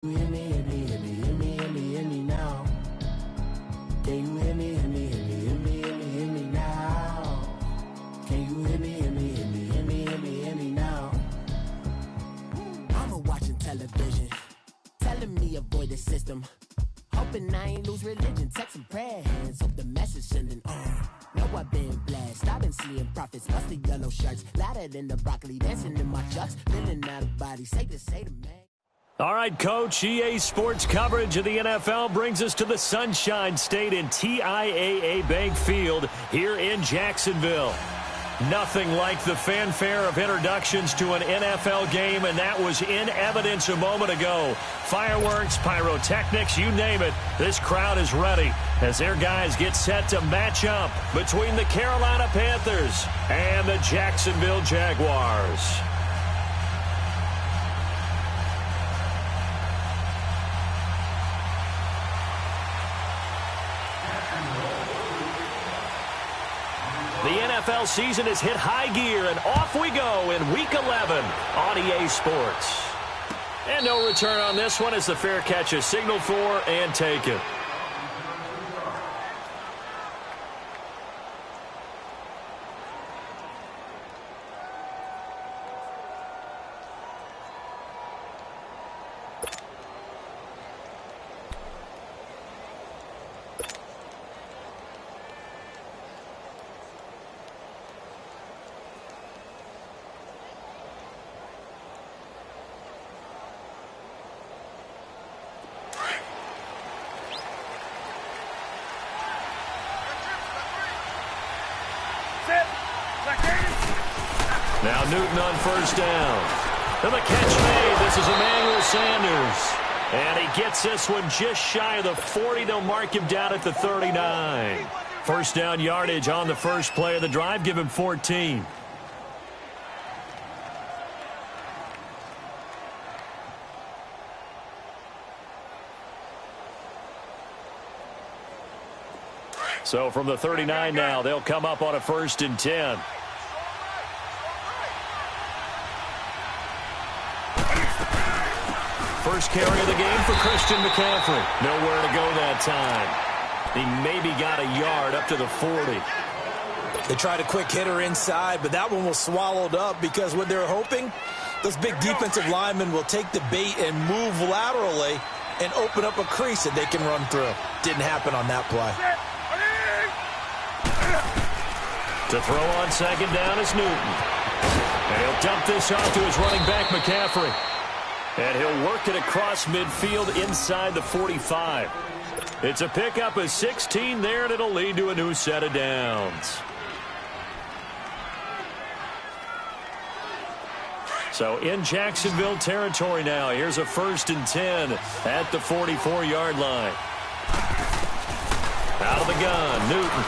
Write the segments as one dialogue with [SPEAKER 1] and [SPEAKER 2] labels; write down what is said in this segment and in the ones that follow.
[SPEAKER 1] You hear me, hear me, hear me, hear me, hear me, hear me now. Can you hear me, hear me, hear me, hear me, hear me, hear me now? Can you hear me, hear me, hear me, hear me, hear me, hear me now? Mama watching television, telling me avoid the system. Hoping I ain't lose religion, texting prayer hands, hope the message sending on. Know I've been blessed, I've been seeing prophets, busted yellow shirts, louder than the broccoli, dancing in my chucks, feeling out of body, say the man.
[SPEAKER 2] All right, Coach, EA Sports coverage of the NFL brings us to the Sunshine State in TIAA Bank Field here in Jacksonville. Nothing like the fanfare of introductions to an NFL game, and that was in evidence a moment ago. Fireworks, pyrotechnics, you name it. This crowd is ready as their guys get set to match up between the Carolina Panthers and the Jacksonville Jaguars. The NFL season has hit high gear, and off we go in Week 11 on EA Sports. And no return on this one as the fair catch is signaled for and taken. Now Newton on first down. And the catch made. This is Emmanuel Sanders. And he gets this one just shy of the 40. They'll mark him down at the 39. First down yardage on the first play of the drive. Give him 14. So from the 39 now, they'll come up on a 1st and 10. First carry of the game for Christian McCaffrey. Nowhere to go that time. He maybe got a yard up to the 40.
[SPEAKER 3] They tried a quick hitter inside, but that one was swallowed up because what they're hoping, those big defensive linemen will take the bait and move laterally and open up a crease that they can run through. Didn't happen on that play.
[SPEAKER 2] To throw on second down is Newton. And he'll dump this off to his running back, McCaffrey. And he'll work it across midfield inside the 45. It's a pickup of 16 there, and it'll lead to a new set of downs. So in Jacksonville territory now, here's a 1st and 10 at the 44-yard line. Out of the gun, Newton.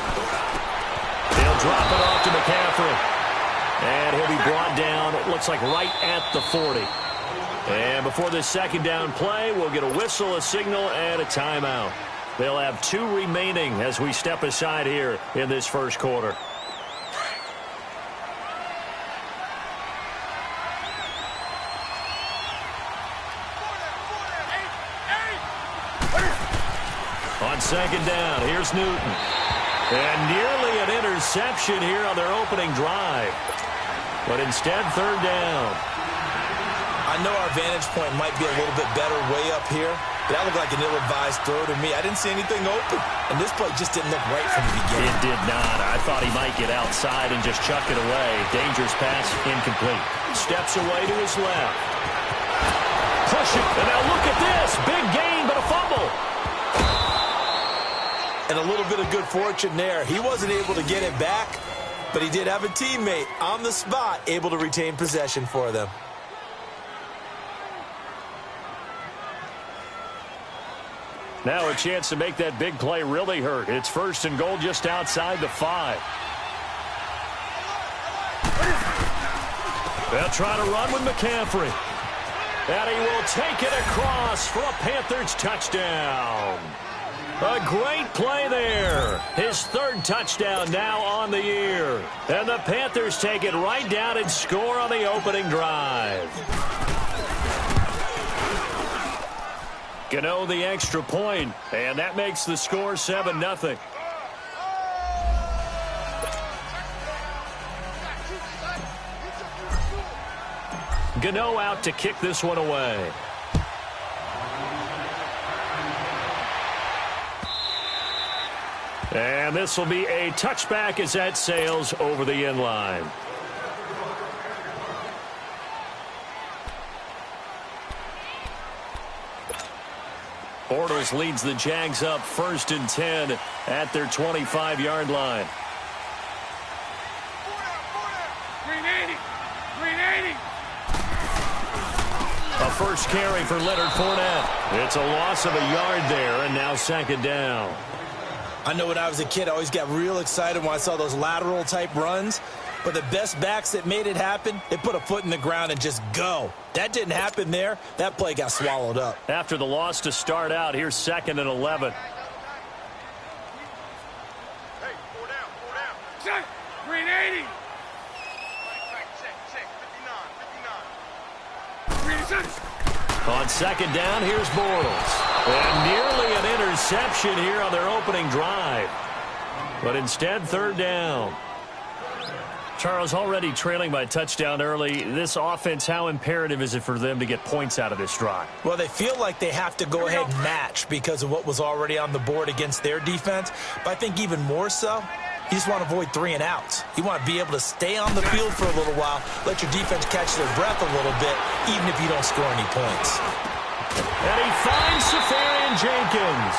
[SPEAKER 2] He'll drop it off to McCaffrey. And he'll be brought down, it looks like right at the 40. And before this second down play, we'll get a whistle, a signal, and a timeout. They'll have 2 remaining as we step aside here in this first quarter. On second down, here's Newton. And nearly an interception here on their opening drive. But instead, 3rd down.
[SPEAKER 3] I know our vantage point might be a little bit better way up here, but that looked like an ill-advised throw to me. I didn't see anything open, and this play just didn't look right from the beginning.
[SPEAKER 2] It did not. I thought he might get outside and just chuck it away. Dangerous pass, incomplete. Steps away to his left. Push it, and now look at this. Big gain, but a fumble.
[SPEAKER 3] And a little bit of good fortune there. He wasn't able to get it back, but he did have a teammate on the spot able to retain possession for them.
[SPEAKER 2] Now a chance to make that big play really hurt. It's 1st and goal just outside the 5. They'll try to run with McCaffrey. And he will take it across for a Panthers touchdown. A great play there. His 3rd touchdown now on the year. And the Panthers take it right down and score on the opening drive. Gano the extra point, and that makes the score 7-0. Gano out to kick this one away. And this will be a touchback as that sails over the end line. Bortles leads the Jags up 1st and 10 at their 25-yard line.
[SPEAKER 4] 380.
[SPEAKER 2] A first carry for Leonard Fournette. It's a loss of a yard there, and now 2nd down.
[SPEAKER 3] I know when I was a kid, I always got real excited when I saw those lateral-type runs. But the best backs that made it happen, they put a foot in the ground and just go. That didn't happen there. That play got swallowed up.
[SPEAKER 2] After the loss to start out, here's 2nd and 11.
[SPEAKER 4] Hey, 4 down. Check. 380. Check. 59. 386.
[SPEAKER 2] On 2nd down, here's Bortles. And nearly an interception here on their opening drive. But instead, 3rd down. Charles, already trailing by a touchdown early. This offense, how imperative is it for them to get points out of this drive?
[SPEAKER 3] Well, they feel like they have to go ahead and match because of what was already on the board against their defense. But I think even more so, you just want to avoid 3 and outs. You want to be able to stay on the field for a little while, let your defense catch their breath a little bit, even if you don't score any points.
[SPEAKER 2] And he finds Safarian Jenkins.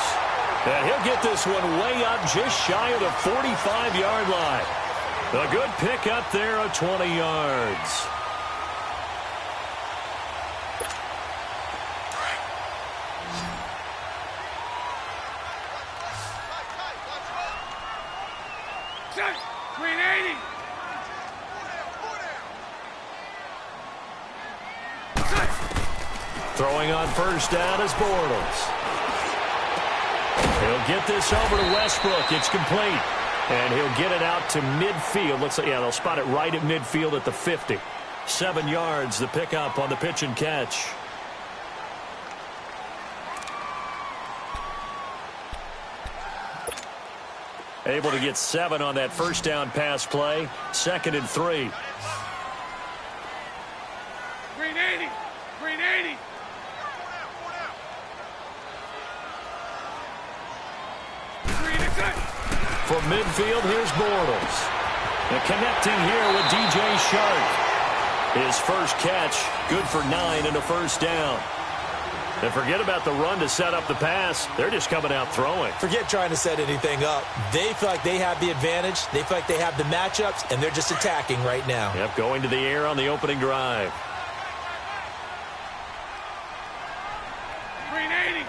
[SPEAKER 2] And he'll get this one way up just shy of the 45-yard line. A good pick up there of 20 yards.
[SPEAKER 4] Check. 380.
[SPEAKER 2] Throwing on 1st down is Bortles. He'll get this over to Westbrook. It's complete. And he'll get it out to midfield. Looks like, yeah, they'll spot it right at midfield at the 50. 7 yards, the pickup on the pitch and catch. Able to get 7 on that 1st down pass play. 2nd and 3.
[SPEAKER 4] 380.
[SPEAKER 2] From midfield, here's Bortles. And connecting here with DJ Shark. His first catch, good for 9 and a 1st down. And forget about the run to set up the pass. They're just coming out throwing.
[SPEAKER 3] Forget trying to set anything up. They feel like they have the advantage. They feel like they have the matchups, and they're just attacking right now.
[SPEAKER 2] Yep, going to the air on the opening drive.
[SPEAKER 4] 380.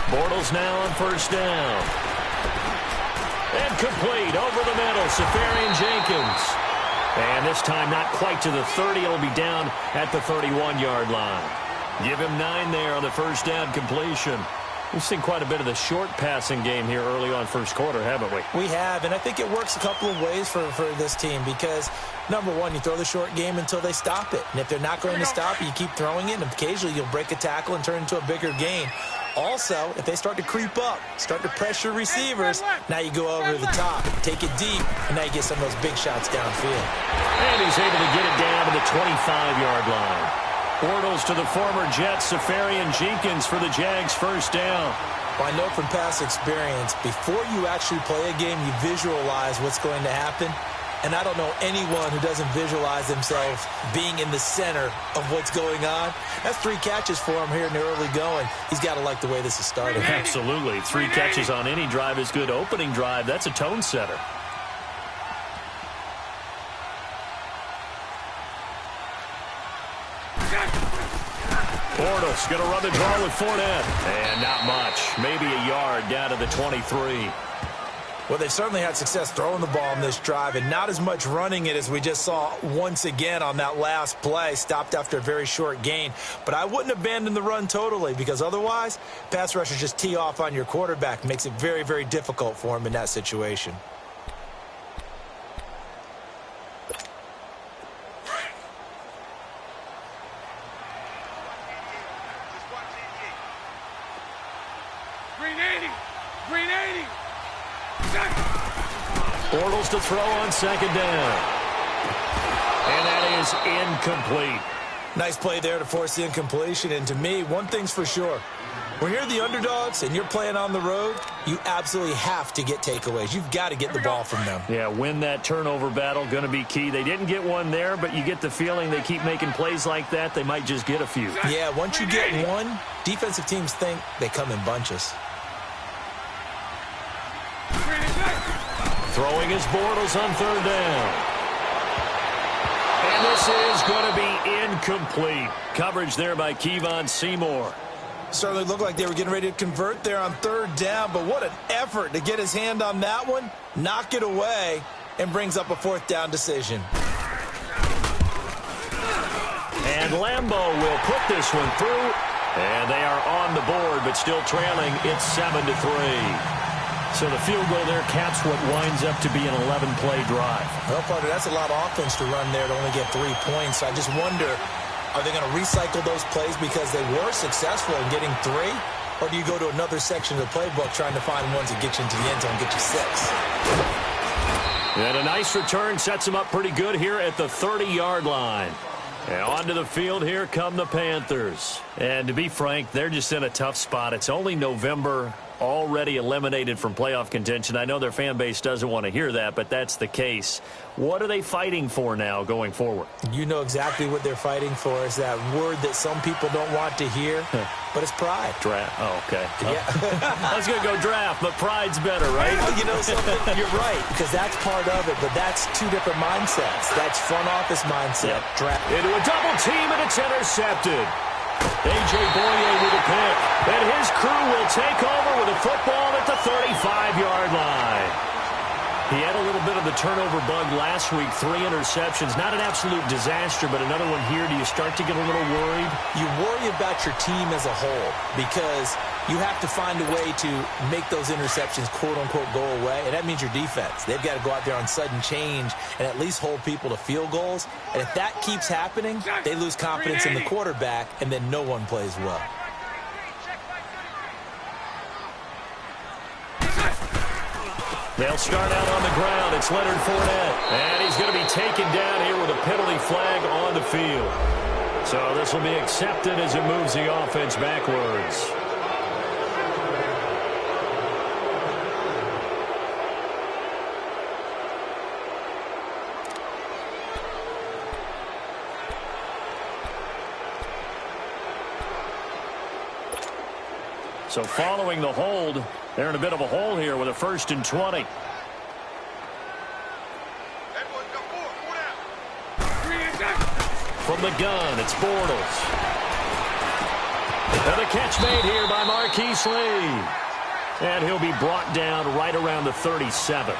[SPEAKER 2] Bortles now on 1st down. And complete over the middle. Safarian Jenkins. And this time not quite to the 30. It'll be down at the 31-yard line. Give him 9 there on the 1st down completion. We've seen quite a bit of the short passing game here early on 1st quarter, haven't we?
[SPEAKER 3] We have, and I think it works a couple of ways for this team because, number one, you throw the short game until they stop it. And if they're not going to stop it, you keep throwing it, and occasionally you'll break a tackle and turn it into a bigger gain. Also, if they start to creep up, start to pressure receivers, now you go over the top, take it deep, and now you get some of those big shots downfield.
[SPEAKER 2] And he's able to get it down to the 25-yard line. Bortles to the former Jet, Safarian Jenkins for the Jags' 1st down.
[SPEAKER 3] Well, I know from past experience, before you actually play a game, you visualize what's going to happen. And I don't know anyone who doesn't visualize themselves being in the center of what's going on. That's 3 catches for him here in the early going. He's got to like the way this is starting.
[SPEAKER 2] Absolutely. 3 catches on any drive is good. Opening drive, that's a tone setter. Bortles going to run the draw with Fournette. And not much. Maybe a yard down to the 23.
[SPEAKER 3] Well, they've certainly had success throwing the ball in this drive and not as much running it as we just saw once again on that last play. Stopped after a very short gain. But I wouldn't abandon the run totally because otherwise, pass rushers just tee off on your quarterback. Makes it very, very difficult for him in that situation.
[SPEAKER 4] Green 80. Set.
[SPEAKER 2] Bortles to throw on second down. And that is incomplete.
[SPEAKER 3] Nice play there to force the incompletion. And to me, one thing's for sure. When you're the underdogs and you're playing on the road, you absolutely have to get takeaways. You've got to get the ball from them.
[SPEAKER 2] Yeah, win that turnover battle, going to be key. They didn't get one there, but you get the feeling they keep making plays like that, they might just get a few.
[SPEAKER 3] Yeah, once you get one, defensive teams think they come in bunches.
[SPEAKER 2] Throwing his Bortles on third down. And this is going to be incomplete. Coverage there by Kevon Seymour.
[SPEAKER 3] Certainly looked like they were getting ready to convert there on third down, but what an effort to get his hand on that one, knock it away, and brings up a fourth down decision.
[SPEAKER 2] And Lambeau will put this one through, and they are on the board, but still trailing. It's 7-3. So the field goal there caps what winds up to be an 11-play drive.
[SPEAKER 3] Well, partner, that's a lot of offense to run there to only get 3 points. I just wonder, are they going to recycle those plays because they were successful in getting 3? Or do you go to another section of the playbook trying to find ones that get you into the end zone and get you 6?
[SPEAKER 2] And a nice return sets them up pretty good here at the 30-yard line. And onto the field here come the Panthers. And to be frank, they're just in a tough spot. It's only November, already eliminated from playoff contention. I know their fan base doesn't want to hear that, but that's the case. What are they fighting for now going forward?
[SPEAKER 3] You know exactly what they're fighting for. Is that word that some people don't want to hear, but it's pride.
[SPEAKER 2] Draft. Oh, okay.
[SPEAKER 3] Yeah.
[SPEAKER 2] I was going to go draft, but pride's better, right?
[SPEAKER 3] Well, you know something? You're right, because that's part of it, but that's 2 different mindsets. That's front office mindset.
[SPEAKER 2] Yep.
[SPEAKER 3] Draft.
[SPEAKER 2] Into a double team, and it's intercepted. A.J. Boye with a pick, and his crew will take over with a football at the 35-yard line. He had a little bit of the turnover bug last week, 3 interceptions. Not an absolute disaster, but another one here. Do you start to get a little worried?
[SPEAKER 3] You worry about your team as a whole because you have to find a way to make those interceptions, quote-unquote, go away, and that means your defense. They've got to go out there on sudden change and at least hold people to field goals. And if that keeps happening, they lose confidence in the quarterback, and then no one plays well.
[SPEAKER 2] They'll start out on the ground. It's Leonard Fournette. And he's going to be taken down here with a penalty flag on the field. So this will be accepted as it moves the offense backwards. So following the hold, they're in a bit of a hole here with a 1st and 20. From the gun, it's Bortles. And the catch made here by Marquise Lee. And he'll be brought down right around the 37.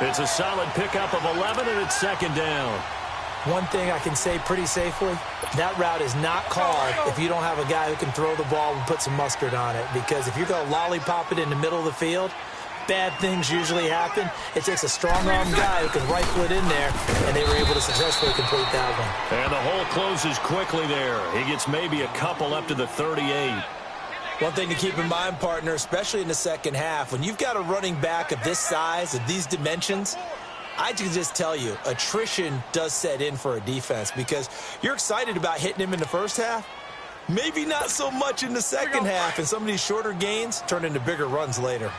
[SPEAKER 2] It's a solid pickup of 11, and it's 2nd down.
[SPEAKER 3] One thing I can say pretty safely, that route is not called if you don't have a guy who can throw the ball and put some mustard on it. Because if you're going to lollipop it in the middle of the field, bad things usually happen. It takes a strong-arm guy who can rifle it in there, and they were able to successfully complete that one.
[SPEAKER 2] And the hole closes quickly there. He gets maybe a couple up to the 38.
[SPEAKER 3] One thing to keep in mind, partner, especially in the second half, when you've got a running back of this size, of these dimensions, I can just tell you, attrition does set in for a defense because you're excited about hitting him in the first half. Maybe not so much in the second half, and some of these shorter gains turn into bigger runs later.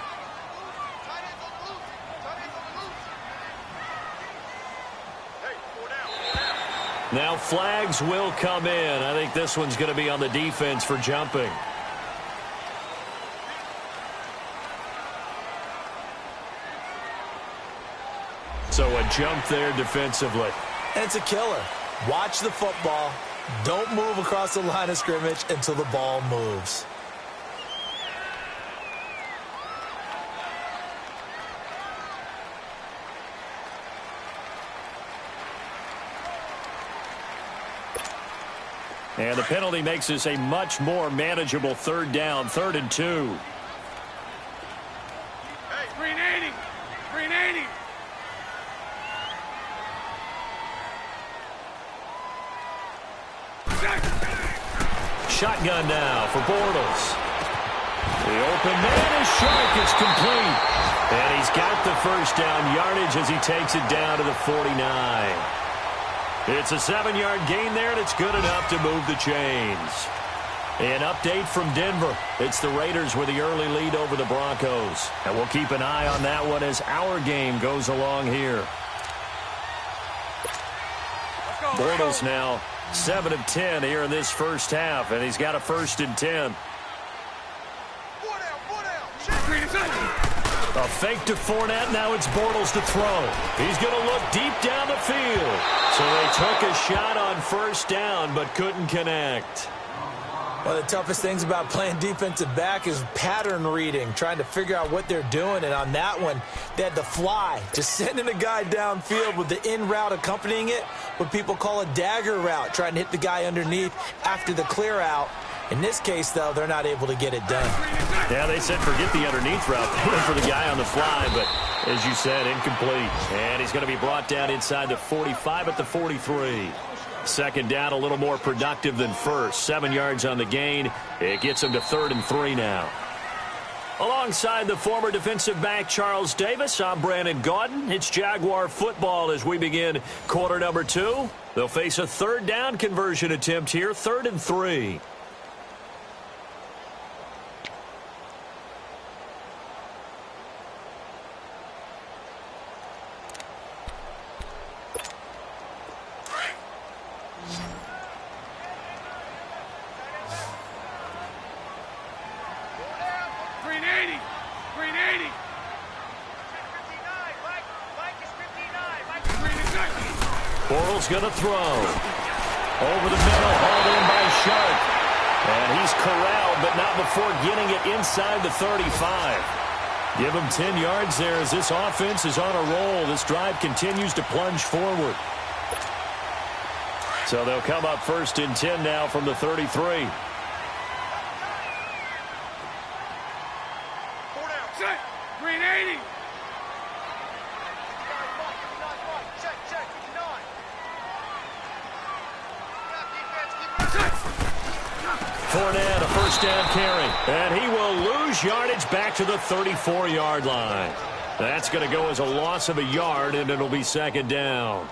[SPEAKER 2] Now flags will come in. I think this one's going to be on the defense for jumping. So a jump there defensively.
[SPEAKER 3] And it's a killer. Watch the football. Don't move across the line of scrimmage until the ball moves.
[SPEAKER 2] And the penalty makes this a much more manageable 3rd down, 3rd and 2.
[SPEAKER 4] Hey, green 80. Green 80.
[SPEAKER 2] Shotgun now for Bortles. The open man is short. It's complete. And he's got the first down yardage as he takes it down to the 49. It's a 7-yard gain there, and it's good enough to move the chains. An update from Denver. It's the Raiders with the early lead over the Broncos. And we'll keep an eye on that one as our game goes along here. Bortles now 7 of 10 here in this first half, and he's got a 1st and 10. A fake to Fournette. Now it's Bortles to throw. He's going to look deep down the field. So they took a shot on 1st down but couldn't connect.
[SPEAKER 3] One of the toughest things about playing defensive back is pattern reading, trying to figure out what they're doing. And on that one, they had to fly, just sending a guy downfield with the in route accompanying it, what people call a dagger route, trying to hit the guy underneath after the clear out. In this case, though, they're not able to get it done.
[SPEAKER 2] Yeah, they said forget the underneath route. They went for the guy on the fly, but as you said, incomplete. And he's going to be brought down inside the 45 at the 43. 2nd down, a little more productive than first. 7 yards on the gain. It gets him to 3rd and 3 now. Alongside the former defensive back Charles Davis, I'm Brandon Gaudin. It's Jaguar football as we begin quarter number 2. They'll face a 3rd down conversion attempt here, 3rd and 3. Bortles going to throw. Over the middle, hauled in by Sharp. And he's corralled, but not before getting it inside the 35. Give him 10 yards there as this offense is on a roll. This drive continues to plunge forward. So they'll come up 1st and 10 now from the 33.
[SPEAKER 4] Set. Green 80.
[SPEAKER 2] Fournette, a 1st down carry. And he will lose yardage back to the 34-yard line. That's going to go as a loss of a yard, and it'll be 2nd down.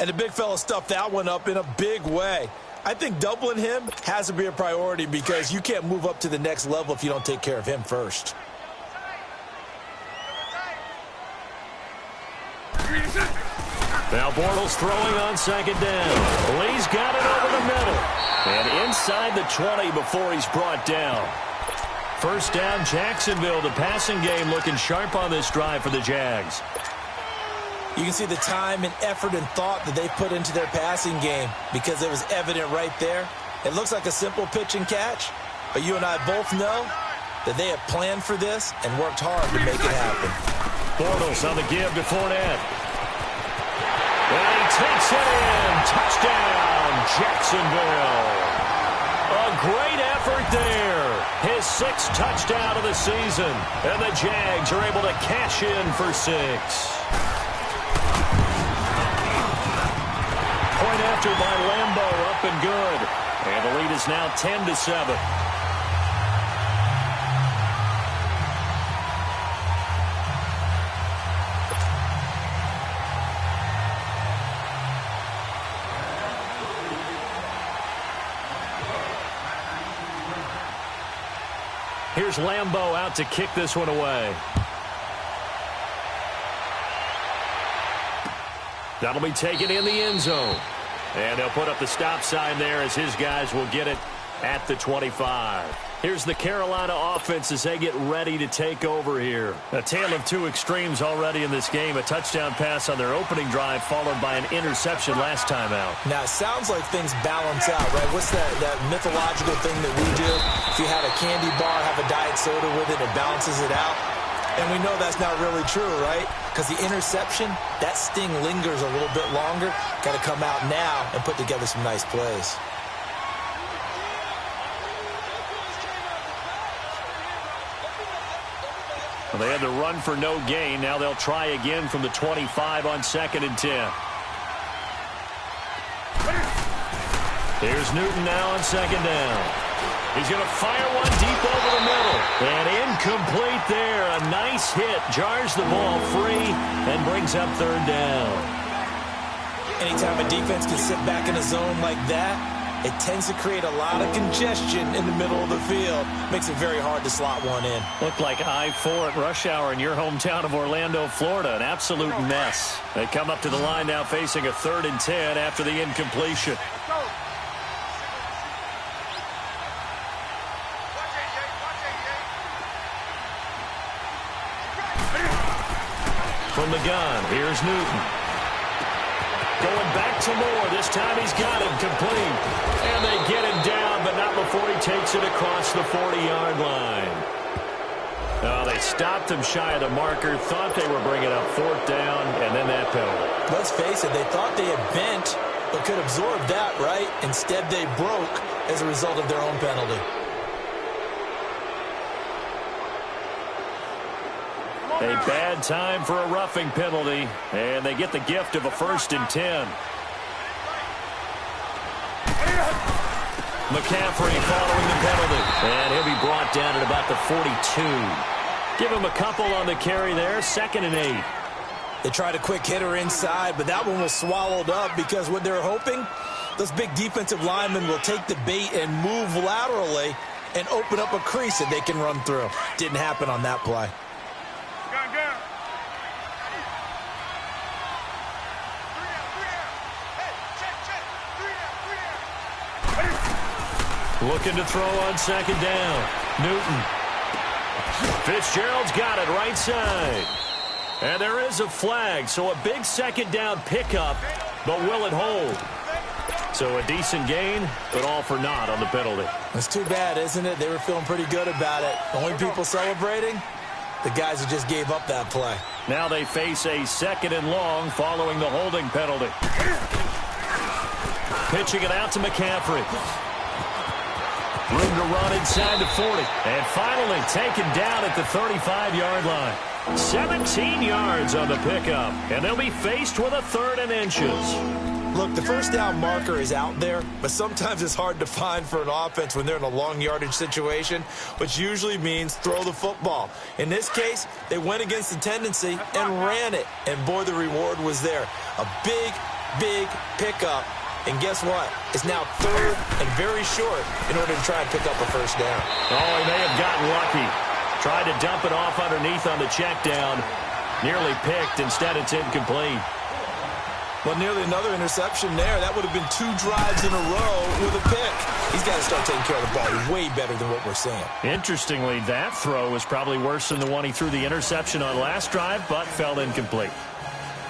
[SPEAKER 3] And the big fella stuffed that one up in a big way. I think doubling him has to be a priority because you can't move up to the next level if you don't take care of him first.
[SPEAKER 2] Now Bortles throwing on 2nd down. Lee's got it over the middle. And inside the 20 before he's brought down. 1st down, Jacksonville. The passing game looking sharp on this drive for the Jags.
[SPEAKER 3] You can see the time and effort and thought that they put into their passing game because it was evident right there. It looks like a simple pitch and catch, but you and I both know that they have planned for this and worked hard to make it happen.
[SPEAKER 2] Bortles on the give to Fournette. And he takes it in. Touchdown, Jacksonville. A great effort there. His 6th touchdown of the season. And the Jags are able to cash in for 6. Point after by Lambo, up and good. And the lead is now 10-7. Here's Lambo out to kick this one away. That'll be taken in the end zone. And they'll put up the stop sign there as his guys will get it at the 25. Here's the Carolina offense as they get ready to take over here. A tale of 2 extremes already in this game. A touchdown pass on their opening drive followed by an interception last time out.
[SPEAKER 3] Now, it sounds like things balance out, right? What's that mythological thing that we do? If you have a candy bar, have a diet soda with it, it balances it out. And we know that's not really true, right? Because the interception, that sting lingers a little bit longer. Got to come out now and put together some nice plays.
[SPEAKER 2] Well, they had to run for no gain. Now they'll try again from the 25 on 2nd and 10. Here's Newton now on 2nd down. He's going to fire one deep over the middle. And incomplete there. A nice hit. Jars the ball free and brings up third down.
[SPEAKER 3] Anytime a defense can sit back in a zone like that, it tends to create a lot of congestion in the middle of the field. Makes it very hard to slot one in.
[SPEAKER 2] Looked like I-4 at rush hour in your hometown of Orlando, Florida. An absolute mess. They come up to the line now facing a 3rd and 10 after the incompletion. From the gun, here's Newton. Going back to Moore. This time he's got him complete. And they get him down, but not before he takes it across the 40-yard line. Oh, they stopped him shy of the marker, thought they were bringing up 4th down, and then that penalty.
[SPEAKER 3] Let's face it, they thought they had bent, but could absorb that, right? Instead, they broke as a result of their own penalty.
[SPEAKER 2] A bad time for a roughing penalty, and they get the gift of a 1st and 10. McCaffrey following the penalty, and he'll be brought down at about the 42. Give him a couple on the carry there, 2nd and 8.
[SPEAKER 3] They tried a quick hitter inside, but that one was swallowed up because what they're hoping, those big defensive linemen will take the bait and move laterally and open up a crease that they can run through. Didn't happen on that play.
[SPEAKER 2] Looking to throw on 2nd down. Newton. Fitzgerald's got it right side. And there is a flag, so a big 2nd down pickup, but will it hold? So a decent gain, but all for naught on the penalty.
[SPEAKER 3] That's too bad, isn't it? They were feeling pretty good about it. The only people celebrating, the guys who just gave up that play.
[SPEAKER 2] Now they face a 2nd and long following the holding penalty. Pitching it out to McCaffrey. Room to run inside the 40. And finally taken down at the 35-yard line. 17 yards on the pickup. And they'll be faced with a 3rd and inches.
[SPEAKER 3] Look, the 1st down marker is out there, but sometimes it's hard to find for an offense when they're in a long yardage situation, which usually means throw the football. In this case, they went against the tendency and ran it. And boy, the reward was there. A big, big pickup. And guess what? It's now 3rd and very short in order to try and pick up a 1st down.
[SPEAKER 2] Oh, he may have gotten lucky. Tried to dump it off underneath on the check down. Nearly picked. Instead, it's incomplete.
[SPEAKER 3] Well, nearly another interception there. That would have been 2 drives in a row with a pick. He's got to start taking care of the ball way better than what we're seeing.
[SPEAKER 2] Interestingly, that throw was probably worse than the one he threw the interception on last drive, but fell incomplete.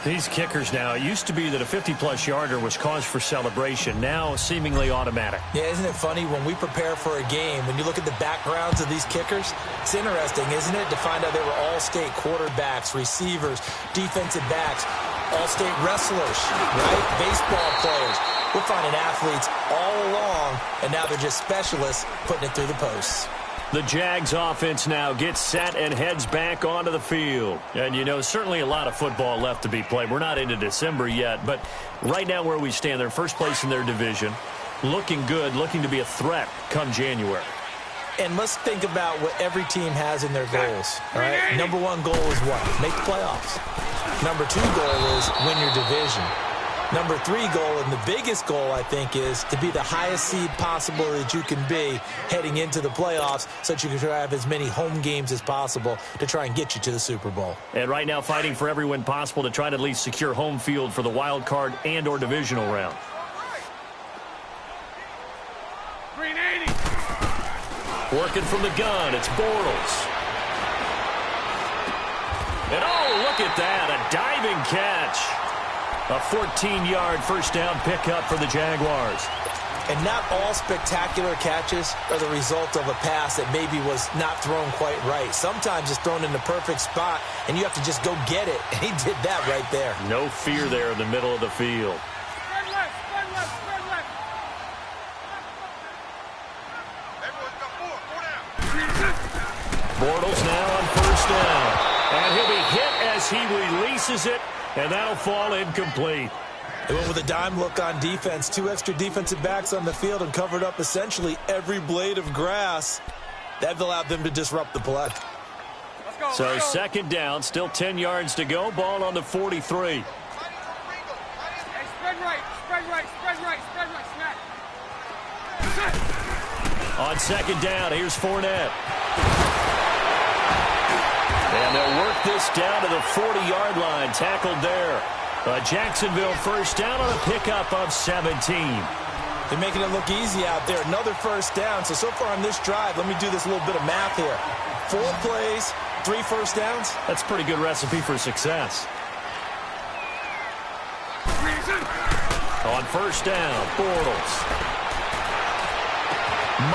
[SPEAKER 2] These kickers now, it used to be that a 50-plus yarder was cause for celebration. Now, seemingly automatic.
[SPEAKER 3] Yeah, isn't it funny when we prepare for a game, when you look at the backgrounds of these kickers, it's interesting, isn't it, to find out they were all-state quarterbacks, receivers, defensive backs, all-state wrestlers, right? Baseball players. We're finding athletes all along, and now they're just specialists putting it through the posts.
[SPEAKER 2] The Jags offense now gets set and heads back onto the field. And, you know, certainly a lot of football left to be played. We're not into December yet, but right now where we stand, they're first place in their division. Looking good, looking to be a threat come January.
[SPEAKER 3] And let's think about what every team has in their goals. All right? Number 1 goal is what? Make the playoffs. Number 2 goal is win your division. Number 3 goal, and the biggest goal, I think, is to be the highest seed possible that you can be heading into the playoffs so that you can have as many home games as possible to try and get you to the Super Bowl.
[SPEAKER 2] And right now fighting for every win possible to try to at least secure home field for the wild card and or divisional round.
[SPEAKER 4] Green 80.
[SPEAKER 2] Working from the gun, it's Bortles. And oh, look at that, a diving catch. A 14-yard first down pickup for the Jaguars.
[SPEAKER 3] And not all spectacular catches are the result of a pass that maybe was not thrown quite right. Sometimes it's thrown in the perfect spot, and you have to just go get it. And he did that right there.
[SPEAKER 2] No fear there in the middle of the field.
[SPEAKER 4] Spread left, spread left, spread left. Everyone's got 4 down.
[SPEAKER 2] Bortles now on first down. And he'll be hit as he releases it, and that'll fall incomplete.
[SPEAKER 3] They went with a dime look on defense. 2 extra defensive backs on the field and covered up essentially every blade of grass. That allowed them to disrupt the play.
[SPEAKER 2] So second down, still 10 yards to go. Ball on the 43.
[SPEAKER 4] Hey, spread right, spread right, spread right, spread right, snap.
[SPEAKER 2] On second down, here's Fournette. And they'll work this down to the 40-yard line. Tackled there. Jacksonville first down on a pickup of 17.
[SPEAKER 3] They're making it look easy out there. Another first down. So far on this drive, let me do this little bit of math here. 4 plays, 3 first downs.
[SPEAKER 2] That's a pretty good recipe for success. On first down, Bortles.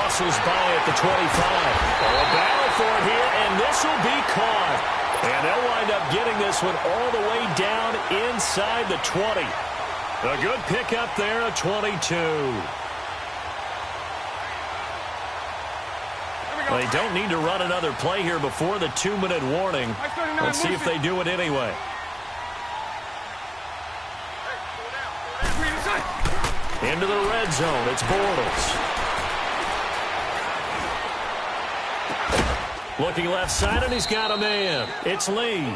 [SPEAKER 2] Muscles by at the 25. A battle for it here, and this will be caught. And they'll wind up getting this one all the way down inside the 20. A good pickup there, a 22. They don't need to run another play here before the 2-minute warning. Let's see if they do it anyway. Into the red zone, it's Bortles. Looking left side, and he's got a man. It's Lee.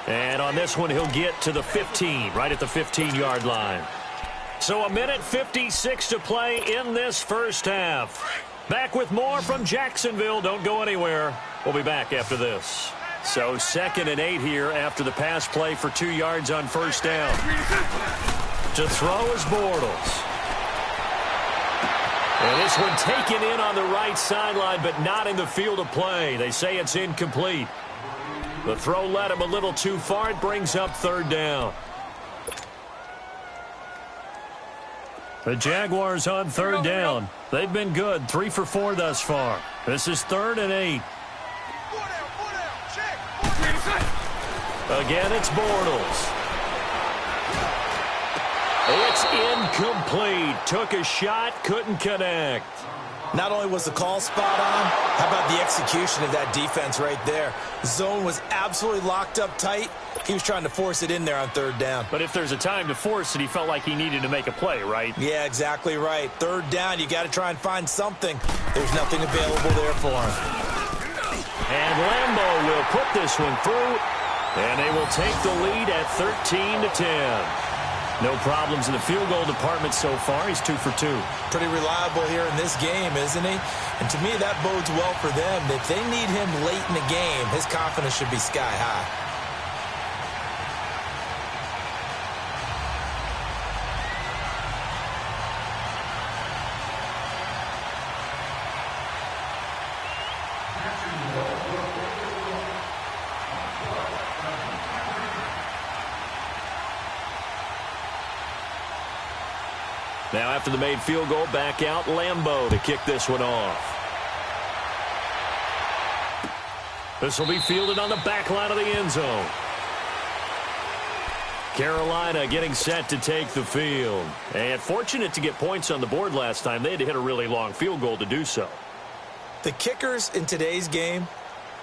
[SPEAKER 2] And on this one, he'll get to the 15, right at the 15-yard line. So 1:56 to play in this first half. Back with more from Jacksonville. Don't go anywhere. We'll be back after this. So 2nd and 8 here after the pass play for 2 yards on first down. To throw is Bortles. And this one taken in on the right sideline, but not in the field of play. They say it's incomplete. The throw led him a little too far. It brings up 3rd down. The Jaguars on 3rd down. They've been good. 3 for 4 thus far. This is 3rd and 8. Again, it's Bortles. It's incomplete. Took a shot, couldn't connect.
[SPEAKER 3] Not only was the call spot on, how about the execution of that defense right there? Zone was absolutely locked up tight. He was trying to force it in there on 3rd down.
[SPEAKER 2] But if there's a time to force it, he felt like he needed to make a play, right?
[SPEAKER 3] Yeah, exactly right. 3rd down, you got to try and find something. There's nothing available there for him.
[SPEAKER 2] And Lambeau will put this one through, and they will take the lead at 13-10. No problems in the field goal department so far. He's 2 for 2.
[SPEAKER 3] Pretty reliable here in this game, isn't he? And to me, that bodes well for them. If they need him late in the game, his confidence should be sky high.
[SPEAKER 2] Now after the made field goal, back out Lambeau to kick this one off. This will be fielded on the back line of the end zone. Carolina getting set to take the field. And fortunate to get points on the board last time. They had to hit a really long field goal to do so.
[SPEAKER 3] The kickers in today's game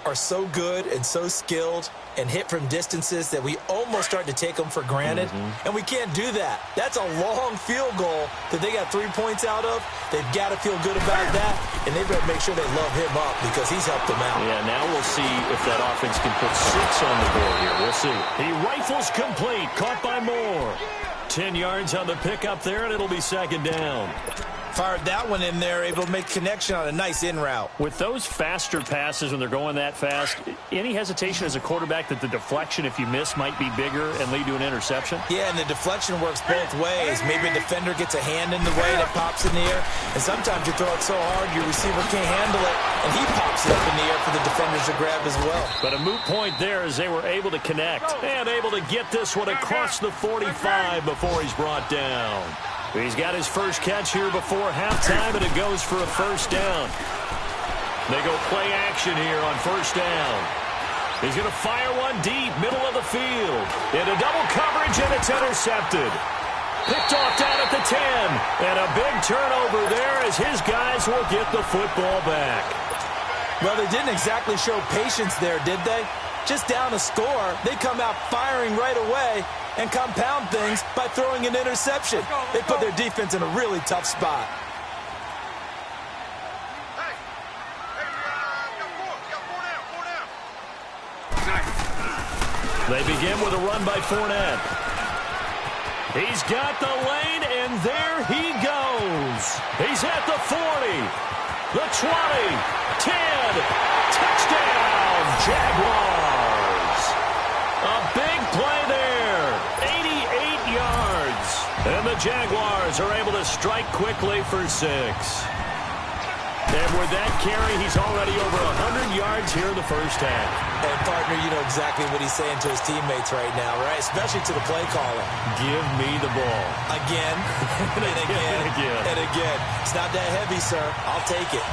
[SPEAKER 3] are so good and so skilled and hit from distances that we almost start to take them for granted. And we can't do that. That's a long field goal that they got 3 points out of. They've got to feel good about that, and they've got to make sure they love him up because he's helped them out.
[SPEAKER 2] Yeah, now we'll see if that offense can put 6 on the board here. We'll see. He rifles complete, caught by Moore. 10 yards on the pickup there, and it'll be 2nd down.
[SPEAKER 3] Fired that one in there, able to make connection on a nice in route.
[SPEAKER 2] With those faster passes when they're going that fast, any hesitation as a quarterback that the deflection, if you miss, might be bigger and lead to an interception?
[SPEAKER 3] Yeah, and the deflection works both ways. Maybe a defender gets a hand in the way that pops in the air, and sometimes you throw it so hard your receiver can't handle it, and he pops it up in the air for the defenders to grab as well.
[SPEAKER 2] But a moot point there as they were able to connect and able to get this one across the 45 before he's brought down. He's got his first catch here before halftime, and it goes for a 1st down. They go play action here on 1st down. He's going to fire one deep, middle of the field. Into double coverage, and it's intercepted. Picked off down at the 10. And a big turnover there as his guys will get the football back.
[SPEAKER 3] Well, they didn't exactly show patience there, did they? just down a score, they come out firing right away and compound things by throwing an interception. They put their defense in a really tough spot.
[SPEAKER 2] They begin with a run by Fournette. He's got the lane, and there he goes. He's at the 40, the 20, 10, touchdown, Jaguars. A big play there, 88 yards. And the Jaguars are able to strike quickly for 6. And with that carry, he's already over 100 yards here in the first half.
[SPEAKER 3] And, partner, you know exactly what he's saying to his teammates right now, right? Especially to the play caller.
[SPEAKER 2] Give me the ball.
[SPEAKER 3] Again, and again, and again. It's not that heavy, sir. I'll take it.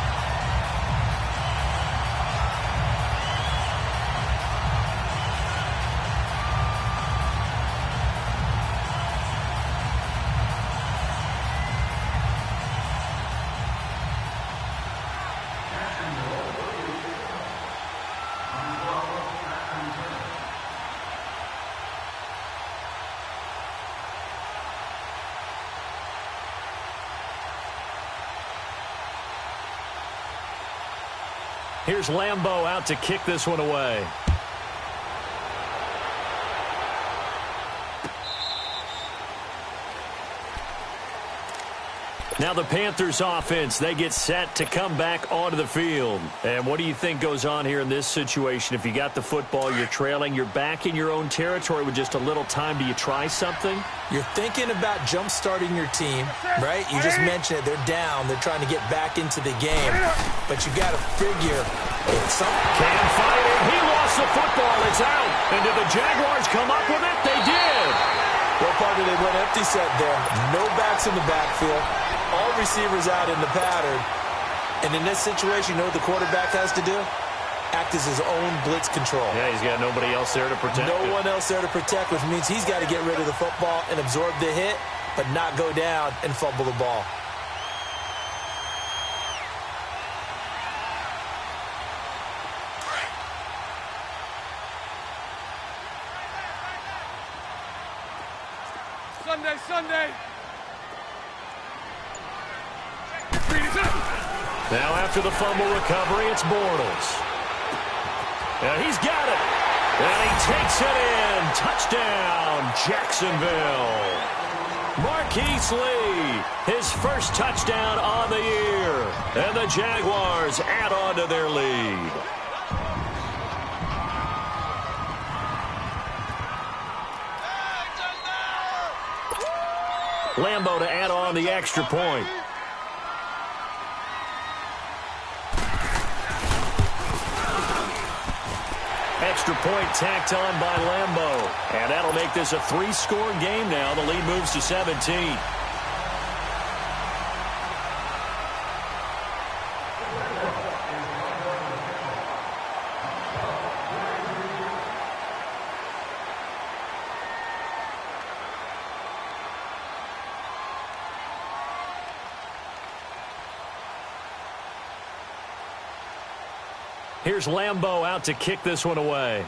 [SPEAKER 2] Here's Lambeau out to kick this one away. Now the Panthers offense, they get set to come back onto the field. And what do you think goes on here in this situation? If you got the football, you're trailing, you're back in your own territory with just a little time. Do you try something?
[SPEAKER 3] You're thinking about jump-starting your team, right? You just mentioned it. They're down. They're trying to get back into the game. But you got to figure it's something.
[SPEAKER 2] Can't fight it. He lost the football. It's out. And did the Jaguars come up with it? They did.
[SPEAKER 3] Well, partner, they went empty set there. No backs in the backfield. All receivers out in the pattern. And in this situation, you know what the quarterback has to do? Act as his own blitz control.
[SPEAKER 2] Yeah, he's got nobody else there to protect.
[SPEAKER 3] No one else there to protect, which means he's got to get rid of the football and absorb the hit, but not go down and fumble the ball.
[SPEAKER 4] Sunday.
[SPEAKER 2] Now after the fumble recovery, it's Bortles. And he's got it. And he takes it in. Touchdown, Jacksonville. Marquise Lee, his first touchdown on the year. And the Jaguars add on to their lead. Lambeau to add on the extra point. Extra point tacked on by Lambeau. And that'll make this a 3-score game now. The lead moves to 17. Here's Lambeau out to kick this one away.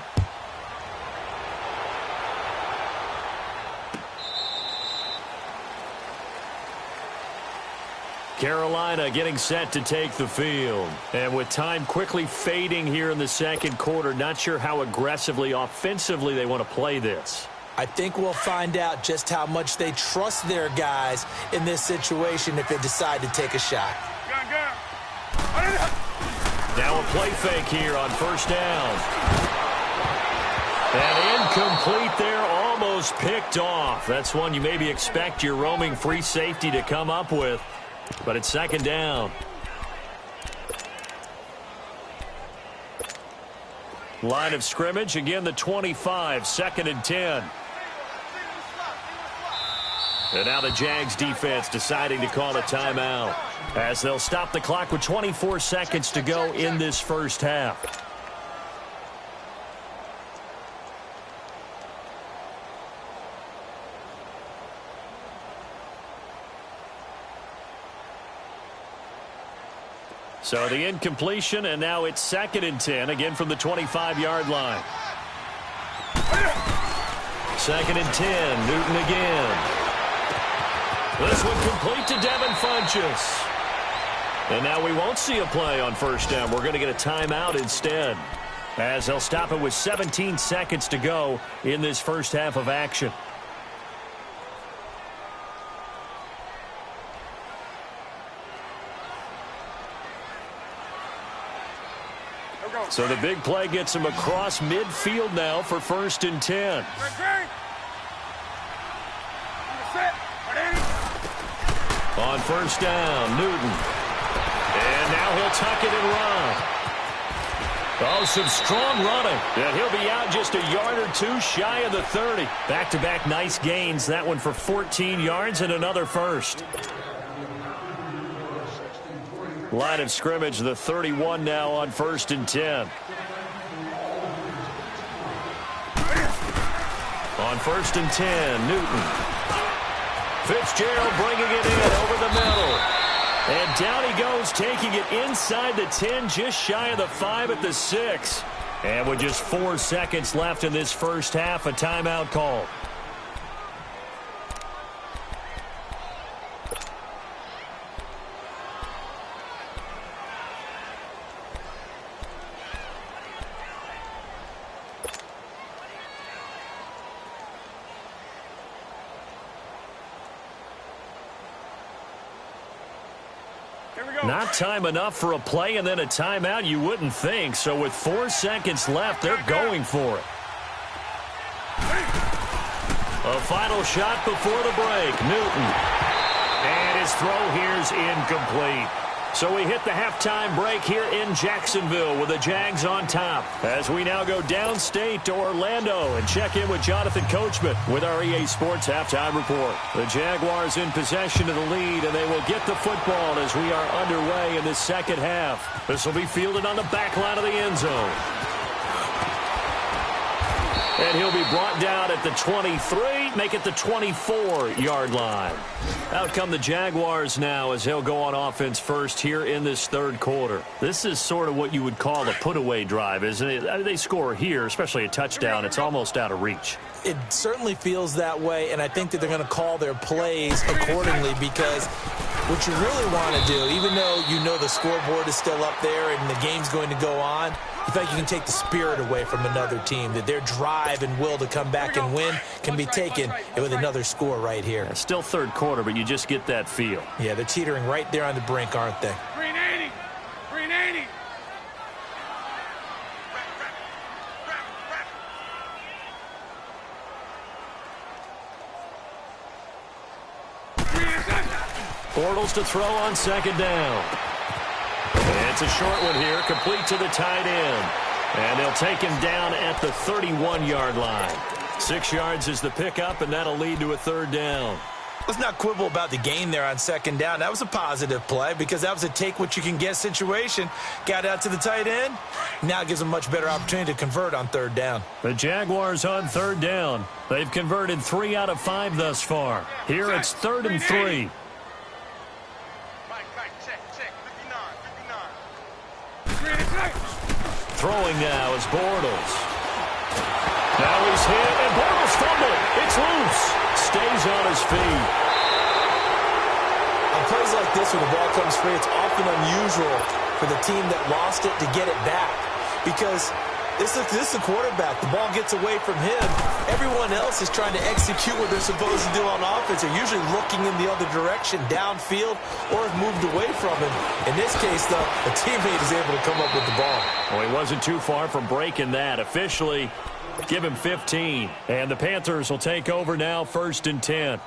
[SPEAKER 2] Carolina getting set to take the field. And with time quickly fading here in the second quarter, not sure how aggressively, offensively they want to play this.
[SPEAKER 3] I think we'll find out just how much they trust their guys in this situation if they decide to take a shot.
[SPEAKER 2] Now a play fake here on first down. And incomplete there, almost picked off. That's one you maybe expect your roaming free safety to come up with. But it's second down. Line of scrimmage, again the 25, 2nd and 10. And now the Jags defense deciding to call a timeout as they'll stop the clock with 24 seconds to go in this first half. So the incompletion, and now it's 2nd and 10, again from the 25-yard line. 2nd and 10, Newton again. This one complete to Devin Funchess. And now we won't see a play on 1st down. We're going to get a timeout instead, as they'll stop it with 17 seconds to go in this first half of action. So the big play gets him across midfield now for 1st and 10. On 1st down, Newton. And now he'll tuck it and run. Oh, some strong running. And he'll be out just a yard or two shy of the 30. Back-to-back nice gains. That one for 14 yards and another first. Line of scrimmage, the 31 now on 1st and 10. On 1st and 10, Newton. Fitzgerald bringing it in over the middle. And down he goes, taking it inside the 10, just shy of the 5 at the 6. And with just 4 seconds left in this first half, a timeout call. Not time enough for a play and then a timeout, you wouldn't think. So with 4 seconds left, they're going for it. A final shot before the break. Newton. And his throw here's incomplete. So we hit the halftime break here in Jacksonville with the Jags on top. As we now go downstate to Orlando and check in with Jonathan Coachman with our EA Sports Halftime Report. The Jaguars in possession of the lead, and they will get the football as we are underway in the second half. This will be fielded on the back line of the end zone. And he'll be brought down at the 23, make it the 24-yard line. Out come the Jaguars now as they'll go on offense first here in this third quarter. This is sort of what you would call a put-away drive, isn't it? I mean, they score here, especially a touchdown. It's almost out of reach.
[SPEAKER 3] It certainly feels that way, and I think that they're going to call their plays accordingly because what you really want to do, even though you know the scoreboard is still up there and the game's going to go on, you feel like you can take the spirit away from another team, that their drive and will to come back and win can be taken with another score right here.
[SPEAKER 2] Yeah, still third quarter, but you just get that feel.
[SPEAKER 3] Yeah, they're teetering right there on the brink, aren't they?
[SPEAKER 4] 380. 380.
[SPEAKER 2] Bortles to throw on 2nd down. It's a short one here, complete to the tight end. And they'll take him down at the 31-yard line. 6 yards is the pickup, and that'll lead to a 3rd down.
[SPEAKER 3] Let's not quibble about the gain there on 2nd down. That was a positive play because that was a take-what-you-can-get situation. Got out to the tight end. Now gives them a much better opportunity to convert on 3rd down.
[SPEAKER 2] The Jaguars on 3rd down. They've converted 3 out of 5 thus far. Here it's 3rd and 3. Throwing now is Bortles. Now he's hit, and Bortles fumble. It's loose. Stays on his feet.
[SPEAKER 3] On plays like this, when the ball comes free, it's often unusual for the team that lost it to get it back. Because this is the quarterback. The ball gets away from him. Everyone else is trying to execute what they're supposed to do on offense. They're usually looking in the other direction, downfield, or have moved away from him. In this case, though, a teammate is able to come up with the ball.
[SPEAKER 2] Well, he wasn't too far from breaking that. Officially, give him 15. And the Panthers will take over now, 1st and 10.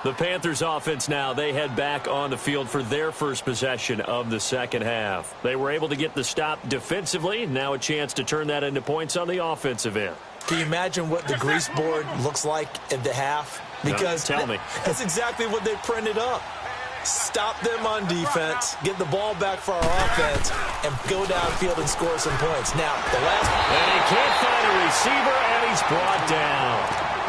[SPEAKER 2] The Panthers offense now, they head back on the field for their first possession of the second half. They were able to get the stop defensively. Now a chance to turn that into points on the offensive end.
[SPEAKER 3] Can you imagine what the grease board looks like at the half? Because
[SPEAKER 2] no, tell me.
[SPEAKER 3] That's exactly what they printed up. Stop them on defense, get the ball back for our offense, and go downfield and score some points. Now, the last...
[SPEAKER 2] And he can't find a receiver, and he's brought down.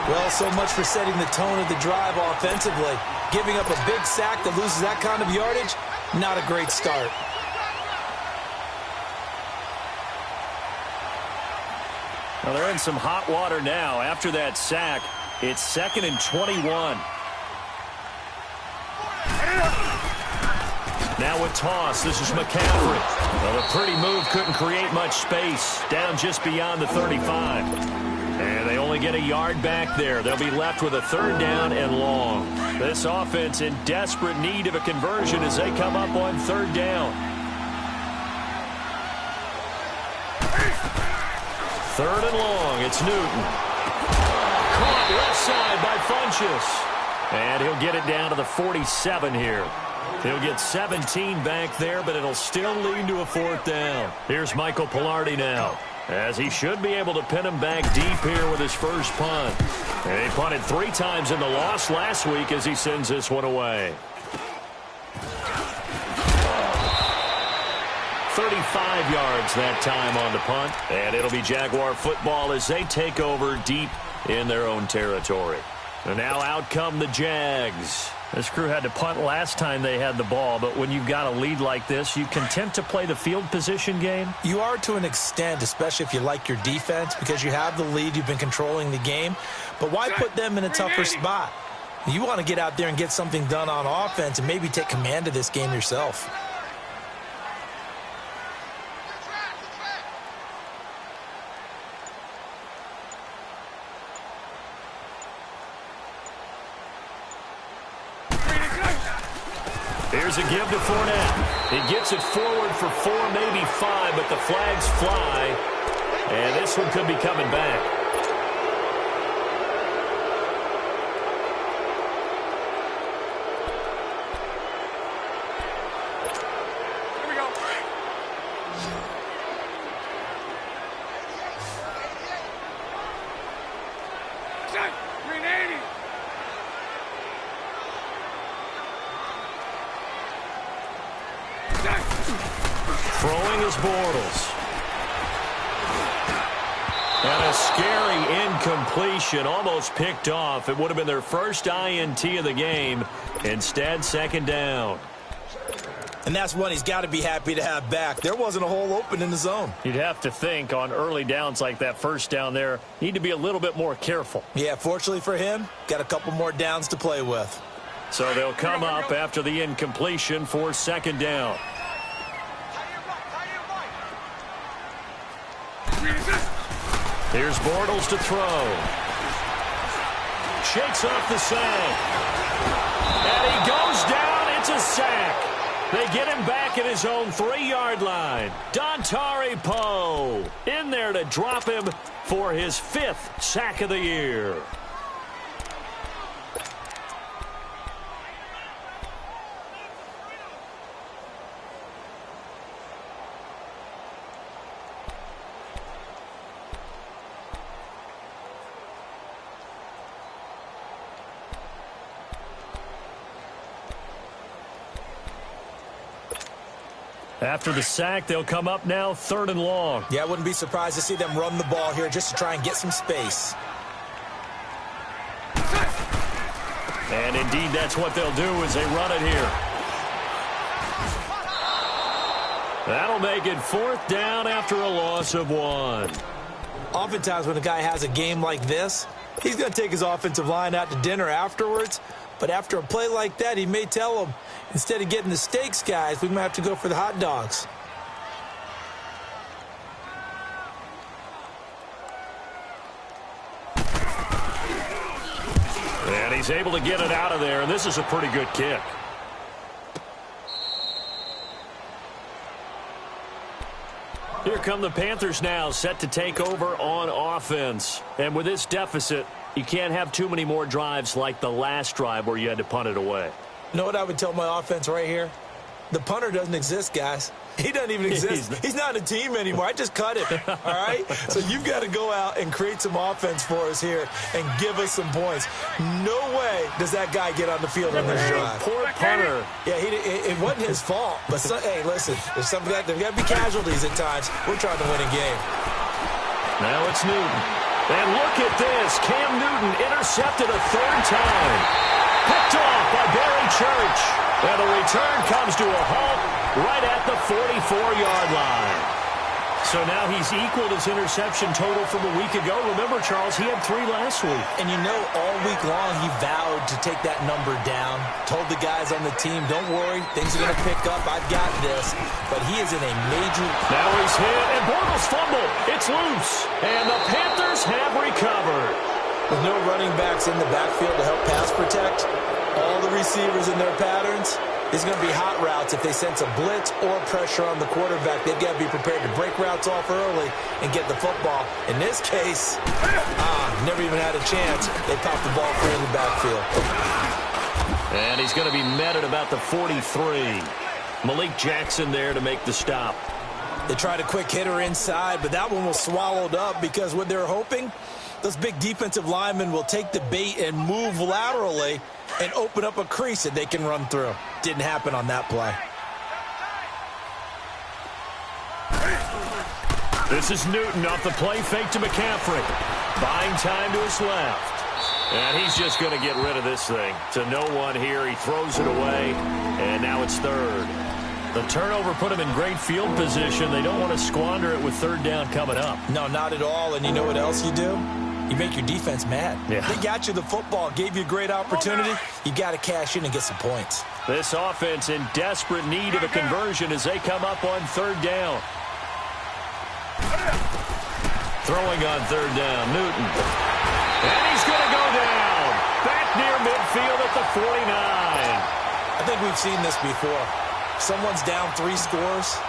[SPEAKER 3] Well, so much for setting the tone of the drive offensively. Giving up a big sack that loses that kind of yardage, not a great start.
[SPEAKER 2] Well, they're in some hot water now. After that sack, it's 2nd and 21. Now with toss, this is McCaffrey. Well, a pretty move couldn't create much space. Down just beyond the 35. And they only get a yard back there. They'll be left with a 3rd down and long. This offense in desperate need of a conversion as they come up on 3rd down. 3rd and long. It's Newton. Caught left side by Funchess. And he'll get it down to the 47 here. He'll get 17 back there, but it'll still lead to a 4th down. Here's Michael Pilardi now, as he should be able to pin him back deep here with his first punt. And he punted 3 times in the loss last week as he sends this one away. 35 yards that time on the punt, and it'll be Jaguar football as they take over deep in their own territory. And now out come the Jags. This crew had to punt last time they had the ball, but when you've got a lead like this, you content to play the field position game?
[SPEAKER 3] You are to an extent, especially if you like your defense, because you have the lead, you've been controlling the game. But why put them in a tougher spot? You want to get out there and get something done on offense and maybe take command of this game yourself.
[SPEAKER 2] Here's a give to Fournette. He gets it forward for 4, maybe 5, but the flags fly. And this one could be coming back.
[SPEAKER 4] Here we go. Set. 380.
[SPEAKER 2] Throwing is Bortles. And a scary incompletion, almost picked off. It would have been their first INT of the game. Instead, 2nd down.
[SPEAKER 3] And that's one he's got to be happy to have back. There wasn't a hole open in the zone.
[SPEAKER 2] You'd have to think on early downs like that, 1st down there, need to be a little bit more careful.
[SPEAKER 3] Yeah, fortunately for him, got a couple more downs to play with.
[SPEAKER 2] So they'll come up after the incompletion for 2nd down. Here's Bortles to throw. Shakes off the sack. And he goes down. It's a sack. They get him back at his own 3-yard line. Dontari Poe in there to drop him for his 5th sack of the year. After the sack, they'll come up now 3rd and long.
[SPEAKER 3] Yeah, I wouldn't be surprised to see them run the ball here just to try and get some space.
[SPEAKER 2] And indeed, that's what they'll do as they run it here. That'll make it 4th down after a loss of 1.
[SPEAKER 3] Oftentimes when a guy has a game like this, he's going to take his offensive line out to dinner afterwards. But after a play like that, he may tell them, instead of getting the steaks, guys, we might have to go for the hot dogs.
[SPEAKER 2] And he's able to get it out of there, and this is a pretty good kick. Here come the Panthers now, set to take over on offense. And with this deficit, you can't have too many more drives like the last drive where you had to punt it away.
[SPEAKER 3] You know what I would tell my offense right here? The punter doesn't exist, guys. He doesn't even exist. He's not a team anymore. I just cut him, all right? So you've got to go out and create some offense for us here and give us some points. No way does that guy get on the field on this drive.
[SPEAKER 2] Poor punter.
[SPEAKER 3] Yeah, it wasn't his fault. But, hey, listen, there's got to be casualties at times. We're trying to win a game.
[SPEAKER 2] Now it's Newton. And look at this. Cam Newton intercepted a 3rd time. Picked off by Barry Church. And the return comes to a halt right at the 44-yard line. So now he's equaled his interception total from a week ago. Remember, Charles, he had 3 last week.
[SPEAKER 3] And you know, all week long he vowed to take that number down. Told the guys on the team, don't worry, things are going to pick up. I've got this. But he is in a major...
[SPEAKER 2] Now he's hit, and Bortles fumble. It's loose, and the Panthers have recovered.
[SPEAKER 3] With no running backs in the backfield to help pass protect, all the receivers in their patterns, it's going to be hot routes if they sense a blitz or pressure on the quarterback. They've got to be prepared to break routes off early and get the football. In this case, never even had a chance. They popped the ball free in the backfield.
[SPEAKER 2] And he's going to be met at about the 43. Malik Jackson there to make the stop.
[SPEAKER 3] They tried a quick hitter inside, but that one was swallowed up because what they're hoping, those big defensive linemen will take the bait and move laterally and open up a crease that they can run through. Didn't happen on that play.
[SPEAKER 2] This is Newton off the play fake to McCaffrey. Buying time to his left. And he's just going to get rid of this thing. To no one here. He throws it away. And now it's third. The turnover put him in great field position. They don't want to squander it with third down coming up.
[SPEAKER 3] No, not at all. And you know what else you do? You make your defense mad.
[SPEAKER 2] Yeah.
[SPEAKER 3] They got you the football, gave you a great opportunity. You got to cash in and get some points.
[SPEAKER 2] This offense in desperate need of a conversion as they come up on third down. Throwing on third down, Newton. And he's going to go down. Back near midfield at the 49.
[SPEAKER 3] I think we've seen this before. Someone's down 3 scores.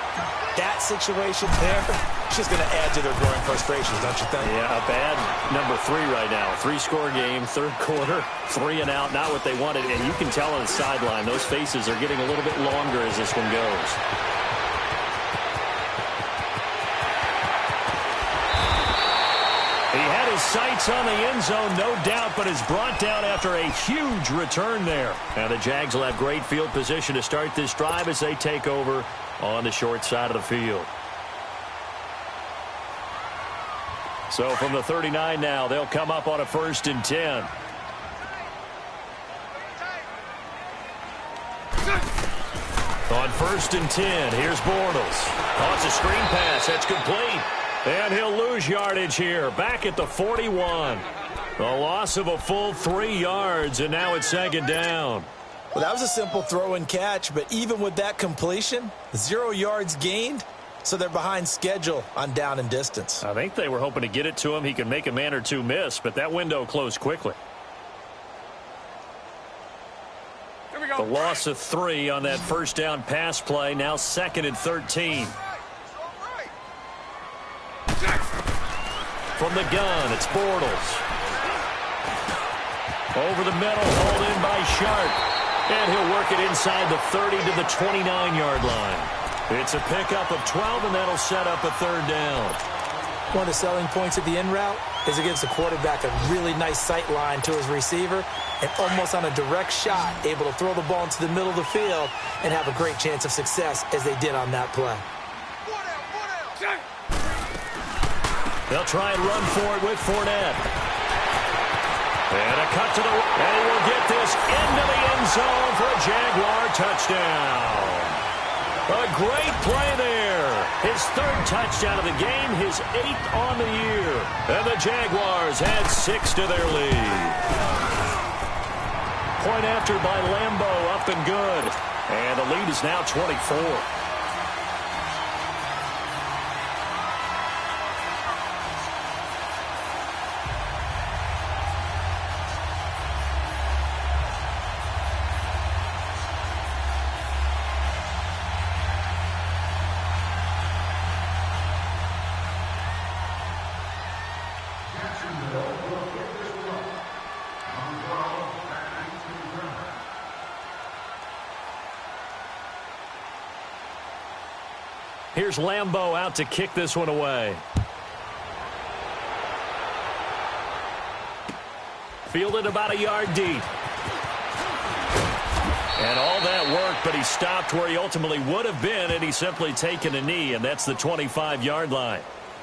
[SPEAKER 3] That situation there, it's just going to add to their growing frustrations, don't you think?
[SPEAKER 2] Yeah, a bad number 3 right now. 3-score game, third quarter, 3 and out, not what they wanted. And you can tell on the sideline, those faces are getting a little bit longer as this one goes. He had his sights on the end zone, no doubt, but is brought down after a huge return there. And the Jags will have great field position to start this drive as they take over on the short side of the field. So from the 39 now, they'll come up on a 1st and 10. On 1st and 10, here's Bortles. Toss a screen pass, that's complete. And he'll lose yardage here, back at the 41. The loss of a full 3 yards, and now it's 2nd down.
[SPEAKER 3] Well, that was a simple throw and catch, but even with that completion, 0 yards gained, so they're behind schedule on down and distance.
[SPEAKER 2] I think they were hoping to get it to him. He could make a man or 2 miss, but that window closed quickly.
[SPEAKER 4] Here we go.
[SPEAKER 2] The loss of 3 on that first down pass play, now 2nd and 13. From the gun, it's Bortles. Over the middle, hauled in by Sharp. And he'll work it inside the 30 to the 29-yard line. It's a pickup of 12, and that'll set up a 3rd down.
[SPEAKER 3] One of the selling points of the in route is it gives the quarterback a really nice sight line to his receiver and almost on a direct shot, able to throw the ball into the middle of the field and have a great chance of success as they did on that play.
[SPEAKER 2] They'll try and run for it with Fournette. And a cut to the right. And he will get this into the end zone for a Jaguar touchdown. A great play there. His 3rd touchdown of the game, his 8th on the year. And the Jaguars add 6 to their lead. Point after by Lambeau, up and good. And the lead is now 24. Here's Lambeau out to kick this one away. Fielded about a yard deep. And all that work, but he stopped where he ultimately would have been, and he's simply taken a knee, and that's the 25-yard line.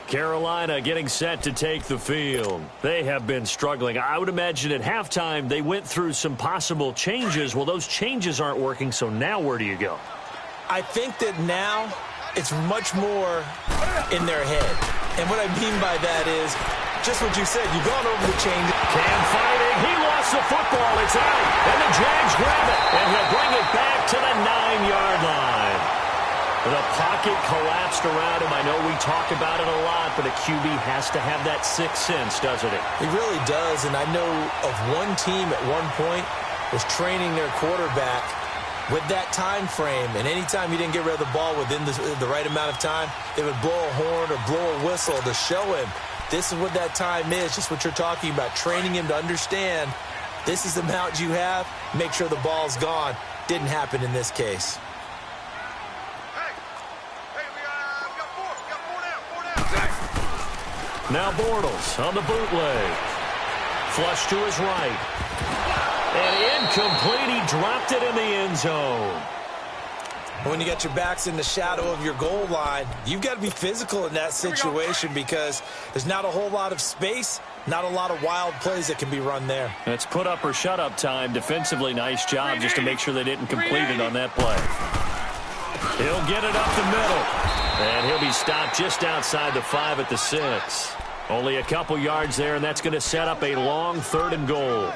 [SPEAKER 2] Carolina getting set to take the field. They have been struggling. I would imagine at halftime they went through some possible changes. Well, those changes aren't working, so now where do you go?
[SPEAKER 3] I think that now it's much more in their head. And what I mean by that is just what you said. You've gone over the chain.
[SPEAKER 2] Cam fighting. He lost the football. It's out. And the Jags grab it. And he'll bring it back to the 9-yard line. The pocket collapsed around him. I know we talk about it a lot, but a QB has to have that sixth sense, doesn't it?
[SPEAKER 3] He really does. And I know of one team at one point was training their quarterback with that time frame, and anytime he didn't get rid of the ball within the right amount of time, they would blow a horn or blow a whistle to show him this is what that time is, just what you're talking about, training him to understand this is the amount you have, make sure the ball's gone. Didn't happen in this case.
[SPEAKER 4] Hey, we got four down.
[SPEAKER 2] Now Bortles on the bootleg. Flush to his right. And incomplete. He dropped it in the end zone.
[SPEAKER 3] When you got your backs in the shadow of your goal line, you've got to be physical in that situation because there's not a whole lot of space, not a lot of wild plays that can be run there.
[SPEAKER 2] It's put up or shut up time. Defensively, nice job just to make sure they didn't complete it on that play. He'll get it up the middle. And he'll be stopped just outside the 5 at the 6. Only a couple yards there, and that's going to set up a long 3rd and goal.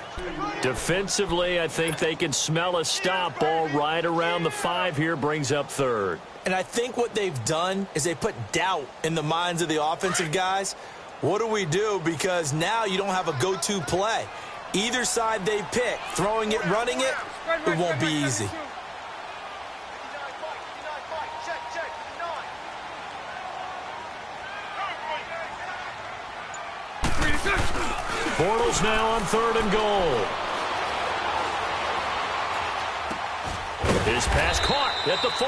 [SPEAKER 2] Defensively, I think they can smell a stop. Ball right around the 5 here, brings up 3rd.
[SPEAKER 3] And I think what they've done is they put doubt in the minds of the offensive guys. What do we do? Because now you don't have a go-to play. Either side they pick, throwing it, running it, it won't be easy.
[SPEAKER 2] Bortles now on 3rd and goal. His pass caught at the 4.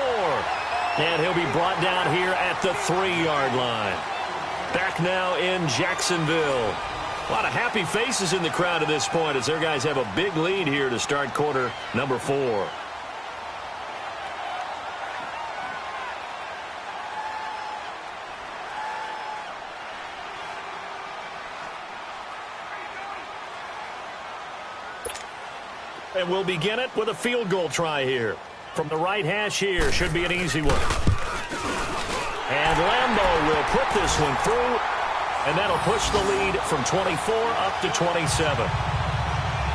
[SPEAKER 2] And he'll be brought down here at the 3-yard line. Back now in Jacksonville. A lot of happy faces in the crowd at this point as their guys have a big lead here to start quarter number 4. And we'll begin it with a field goal try here. From the right hash here, should be an easy one. And Lambeau will put this one through, and that'll push the lead from 24 up to 27.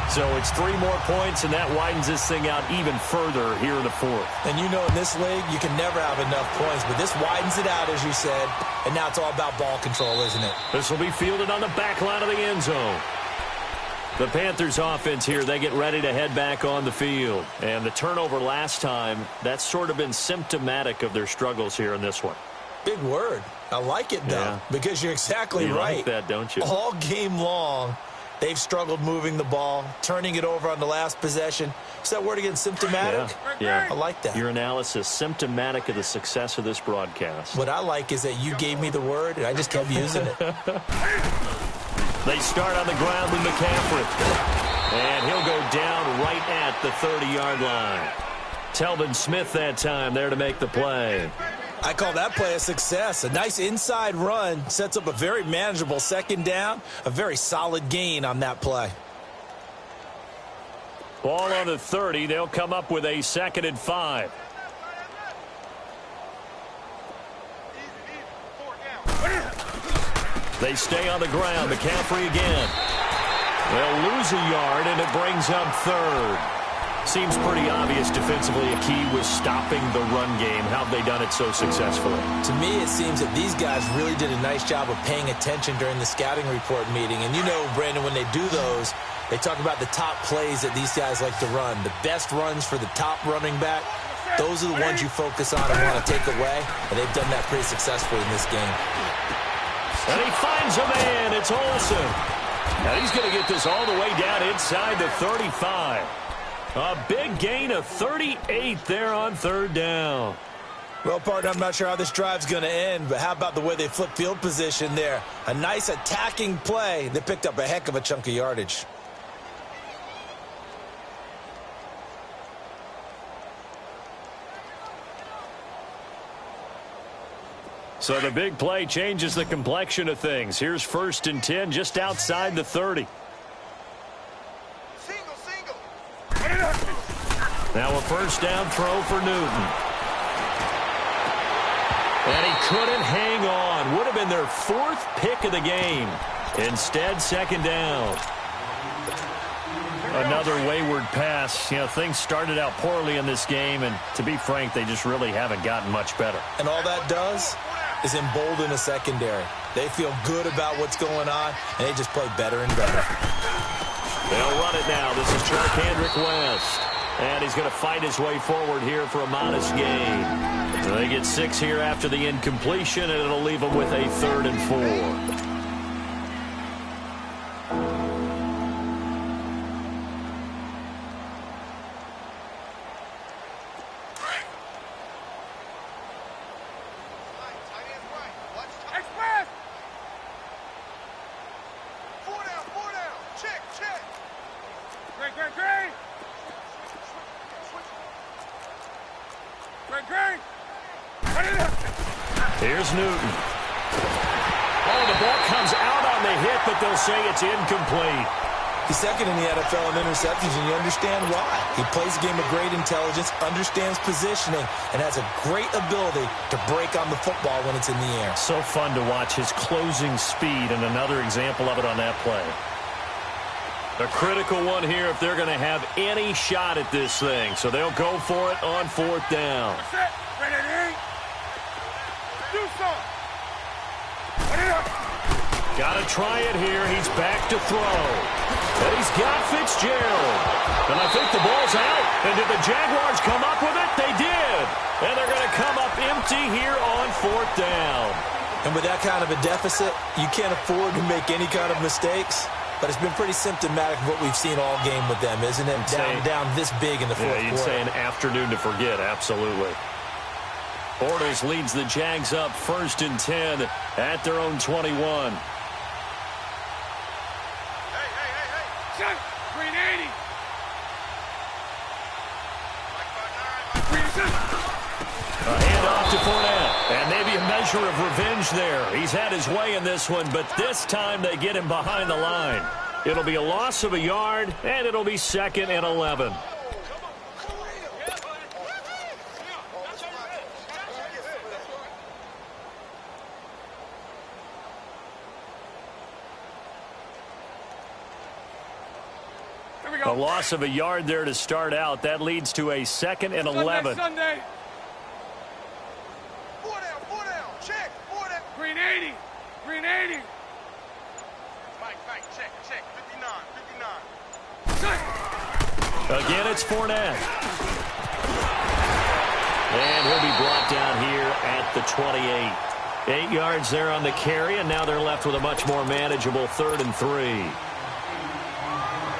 [SPEAKER 2] So it's 3 more points, and that widens this thing out even further here in the 4th.
[SPEAKER 3] And you know in this league, you can never have enough points, but this widens it out, as you said, and now it's all about ball control, isn't it?
[SPEAKER 2] This will be fielded on the back line of the end zone. The Panthers offense here, they get ready to head back on the field. And the turnover last time, that's sort of been symptomatic of their struggles here in this one.
[SPEAKER 3] Big word. I like it, though, because you're exactly right.
[SPEAKER 2] You like that, don't you?
[SPEAKER 3] All game long, they've struggled moving the ball, turning it over on the last possession. Is that word again, symptomatic?
[SPEAKER 2] Yeah.
[SPEAKER 3] I like that.
[SPEAKER 2] Your analysis, symptomatic of the success of this broadcast.
[SPEAKER 3] What I like is that you gave me the word, and I just kept using it.
[SPEAKER 2] They start on the ground with McCaffrey. And he'll go down right at the 30-yard line. Telvin Smith that time there to make the play.
[SPEAKER 3] I call that play a success. A nice inside run sets up a very manageable 2nd down. A very solid gain on that play.
[SPEAKER 2] Ball on the 30. They'll come up with a 2nd and 5. They stay on the ground. McCaffrey again. They'll lose a yard, and it brings up 3rd. Seems pretty obvious defensively a key was stopping the run game. How have they done it so successfully?
[SPEAKER 3] To me, it seems that these guys really did a nice job of paying attention during the scouting report meeting. And you know, Brandon, when they do those, they talk about the top plays that these guys like to run. The best runs for the top running back, those are the ones you focus on and want to take away. And they've done that pretty successfully in this game.
[SPEAKER 2] And he finds a man. It's Olsen. Now he's going to get this all the way down inside the 35. A big gain of 38 there on 3rd down.
[SPEAKER 3] Well, partner, I'm not sure how this drive's going to end, but how about the way they flip field position there? A nice attacking play that picked up a heck of a chunk of yardage.
[SPEAKER 2] So the big play changes the complexion of things. Here's 1st and 10 just outside the 30. Now a 1st down throw for Newton. couldn't hang on. Would have been their 4th pick of the game. Instead, second down. Another wayward pass. You know, things started out poorly in this game, and to be frank, they just really haven't gotten much better.
[SPEAKER 3] And all that does is embolden a secondary. They feel good about what's going on, and they just play better and better.
[SPEAKER 2] They'll run it now. This is Charkandrick West. And he's going to fight his way forward here for a modest gain. So they get 6 here after the incompletion, and it'll leave them with a 3rd and 4. Here's Newton. Oh, the ball comes out on the hit, but they'll say it's incomplete.
[SPEAKER 3] He's second in the NFL in interceptions, and you understand why. He plays a game of great intelligence, understands positioning, and has a great ability to break on the football when it's in the air.
[SPEAKER 2] So fun to watch his closing speed, and another example of it on that play. A critical one here if they're going to have any shot at this thing. So they'll go for it on 4th down. Got to try it here. He's back to throw. And he's got Fitzgerald. And I think the ball's out. And did the Jaguars come up with it? They did. And they're going to come up empty here on 4th down.
[SPEAKER 3] And with that kind of a deficit, you can't afford to make any kind of mistakes. But it's been pretty symptomatic of what we've seen all game with them, isn't it? Down this big in the fourth quarter.
[SPEAKER 2] You'd say an afternoon to forget, absolutely. Bortles leads the Jags up 1st and 10 at their own 21.
[SPEAKER 4] Hey. Green 80.
[SPEAKER 2] A handoff to Fournette. And maybe a measure of revenge there. He's had his way in this one, but this time they get him behind the line. It'll be a loss of a yard, and it'll be 2nd and 11. A loss of a yard there to start out. That leads to a 2nd and 11.
[SPEAKER 4] Sunday. 4 down. Check. 4 down. Green 80. Mike, check. 59.
[SPEAKER 2] Again, it's Fournette. And he'll be brought down here at the 28. 8 yards there on the carry, and now they're left with a much more manageable 3rd and 3.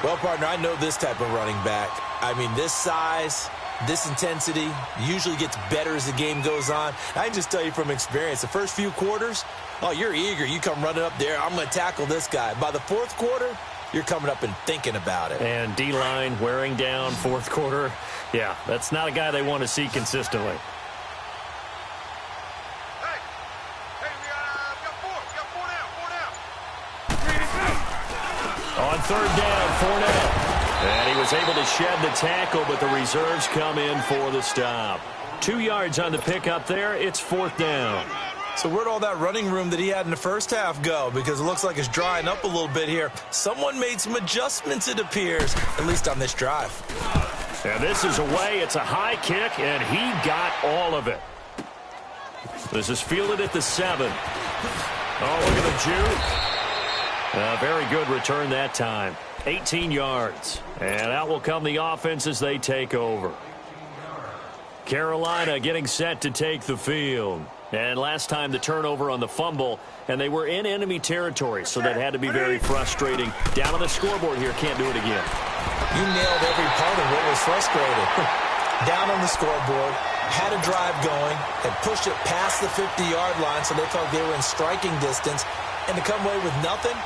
[SPEAKER 3] Well, partner, I know this type of running back. I mean, this size, this intensity usually gets better as the game goes on. I can just tell you from experience, the first few quarters, oh, you're eager. You come running up there, I'm going to tackle this guy. By the 4th quarter, you're coming up and thinking about it.
[SPEAKER 2] And D-line wearing down 4th quarter. Yeah, that's not a guy they want to see consistently. On 3rd down, Fournette. And he was able to shed the tackle, but the reserves come in for the stop. 2 yards on the pickup there. It's 4th down.
[SPEAKER 3] So where'd all that running room that he had in the first half go? Because it looks like it's drying up a little bit here. Someone made some adjustments, it appears, at least on this drive.
[SPEAKER 2] And this is away. It's a high kick, and he got all of it. This is fielded at the 7. Oh, look at the juke. Very good return that time. 18 yards. And out will come the offense as they take over. Carolina getting set to take the field. And last time the turnover on the fumble, and they were in enemy territory, so that had to be very frustrating. Down on the scoreboard here, can't do it again.
[SPEAKER 3] You nailed every part of what was frustrating. Down on the scoreboard, had a drive going, had pushed it past the 50-yard line, so they felt they were in striking distance, and to come away with nothing,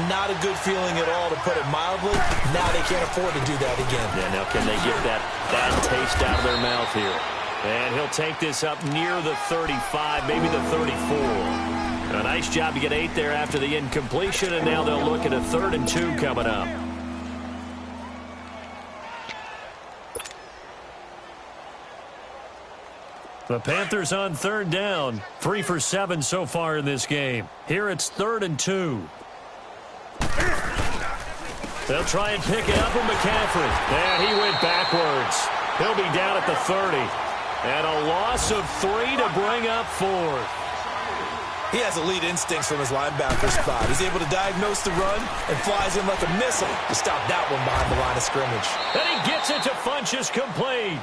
[SPEAKER 3] not a good feeling at all, to put it mildly. Now they can't afford to do that again.
[SPEAKER 2] Yeah, now can they get that bad taste out of their mouth here? And he'll take this up near the 35, maybe the 34. A nice job to get 8 there after the incompletion, and now they'll look at a 3rd and 2 coming up. The Panthers on third down. 3 for 7 so far in this game. Here it's 3rd and 2. They'll try and pick it up with McCaffrey. And he went backwards. He'll be down at the 30. And a loss of 3 to bring up 4th.
[SPEAKER 3] He has elite instincts from his linebacker spot. He's able to diagnose the run and flies in like a missile to stop that one behind the line of scrimmage.
[SPEAKER 2] And he gets it to Funchess complete.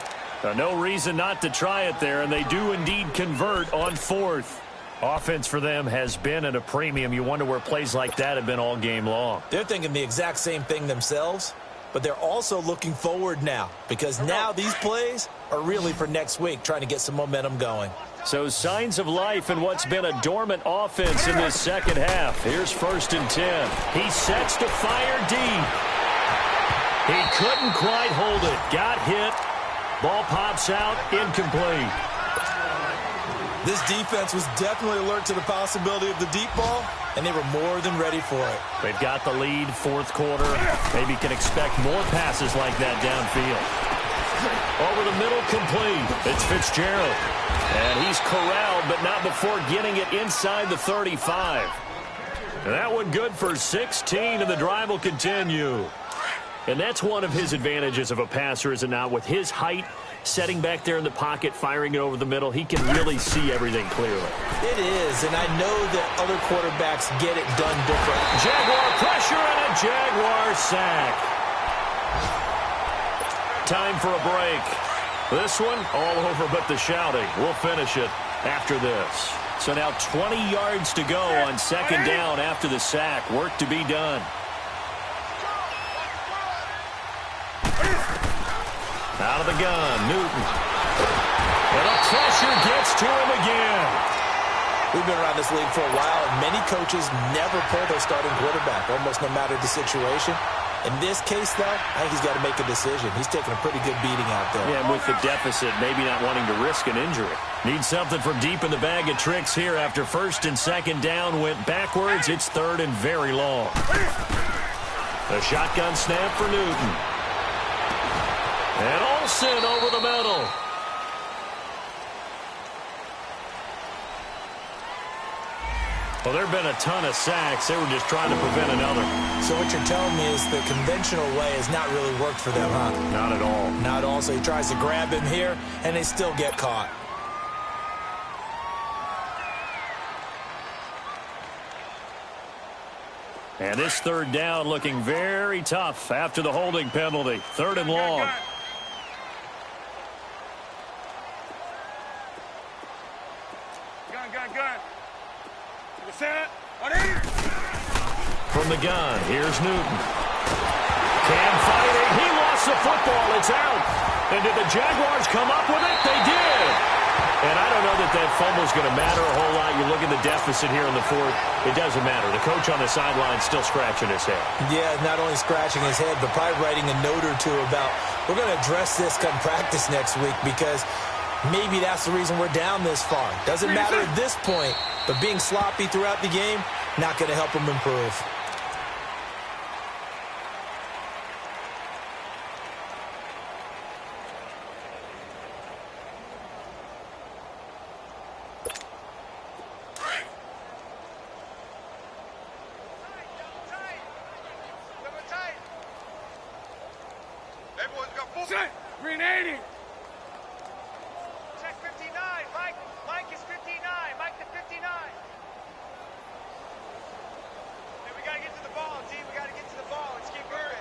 [SPEAKER 2] No reason not to try it there, and they do indeed convert on 4th. Offense for them has been at a premium. You wonder where plays like that have been all game long.
[SPEAKER 3] They're thinking the exact same thing themselves, but they're also looking forward now because now these plays are really for next week, trying to get some momentum going.
[SPEAKER 2] So signs of life in what's been a dormant offense in this second half. Here's 1st and 10. He sets to fire deep. He couldn't quite hold it. Got hit. Ball pops out, incomplete.
[SPEAKER 3] This defense was definitely alert to the possibility of the deep ball, and they were more than ready for it.
[SPEAKER 2] They've got the lead, 4th quarter. Maybe can expect more passes like that downfield. Over the middle, complete. It's Fitzgerald. And he's corralled, but not before getting it inside the 35. And that one good for 16, and the drive will continue. And that's one of his advantages of a passer, is it not? With his height, setting back there in the pocket, firing it over the middle, he can really see everything clearly.
[SPEAKER 3] It is, and I know that other quarterbacks get it done different.
[SPEAKER 2] Jaguar pressure and a Jaguar sack. Time for a break. This one, all over but the shouting. We'll finish it after this. So now 20 yards to go on 2nd down after the sack. Work to be done. Out of the gun, Newton. And the pressure gets to him again.
[SPEAKER 3] We've been around this league for a while, and many coaches never pull their starting quarterback, almost no matter the situation. In this case, though, I think he's got to make a decision. He's taking a pretty good beating out there.
[SPEAKER 2] Yeah, and with the deficit, maybe not wanting to risk an injury. Needs something from deep in the bag of tricks here after 1st and 2nd down went backwards. It's 3rd and very long. The shotgun snap for Newton. And Olsen over the middle. Well, there have been a ton of sacks. They were just trying to prevent another.
[SPEAKER 3] So what you're telling me is the conventional way has not really worked for them, huh?
[SPEAKER 2] Not at all.
[SPEAKER 3] Not at all. So he tries to grab him here, and they still get caught.
[SPEAKER 2] And this 3rd down looking very tough after the holding penalty. 3rd and long.
[SPEAKER 4] Gun.
[SPEAKER 2] From the gun, here's Newton. Cam fighting. He lost the football. It's out. And did the Jaguars come up with it? They did. And I don't know that fumble's going to matter a whole lot. You look at the deficit here in the 4th. It doesn't matter. The coach on the sideline still scratching his head.
[SPEAKER 3] Yeah, not only scratching his head, but probably writing a note or two about, we're going to address this come practice next week because maybe that's the reason we're down this far. Doesn't matter at this point, but being sloppy throughout the game, not going to help him improve.
[SPEAKER 4] Green 80.
[SPEAKER 5] Check 59. Mike is 59. Mike to 59. Hey, we got to get to the ball, D. We got to get to the ball. Let's keep moving.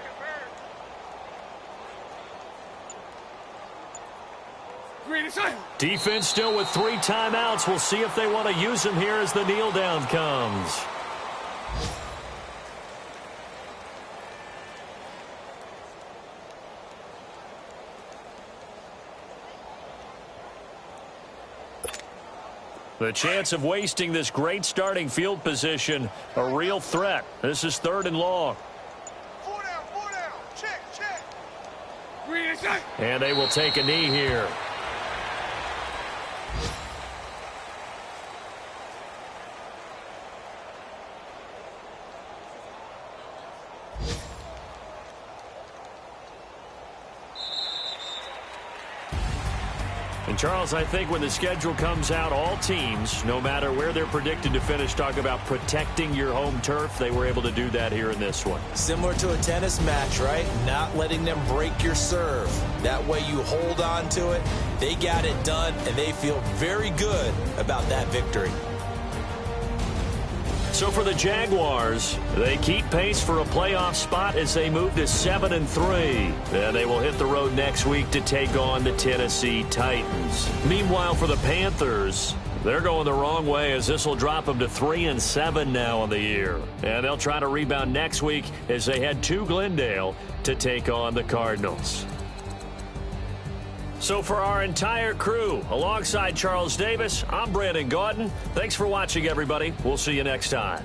[SPEAKER 4] Green inside.
[SPEAKER 2] Defense still with 3 timeouts. We'll see if they want to use them here as the kneel down comes. The chance of wasting this great starting field position, a real threat. This is 3rd and long.
[SPEAKER 5] 4 down. Check.
[SPEAKER 4] Green inside.
[SPEAKER 2] And they will take a knee here. And Charles, I think when the schedule comes out, all teams, no matter where they're predicted to finish, talk about protecting your home turf. They were able to do that here in this one.
[SPEAKER 3] Similar to a tennis match, right? Not letting them break your serve. That way you hold on to it. They got it done, and they feel very good about that victory.
[SPEAKER 2] So for the Jaguars, they keep pace for a playoff spot as they move to 7-3. And they will hit the road next week to take on the Tennessee Titans. Meanwhile, for the Panthers, they're going the wrong way as this will drop them to 3-7 now on the year. And they'll try to rebound next week as they head to Glendale to take on the Cardinals. So for our entire crew, alongside Charles Davis, I'm Brandon Gaudin. Thanks for watching, everybody. We'll see you next time.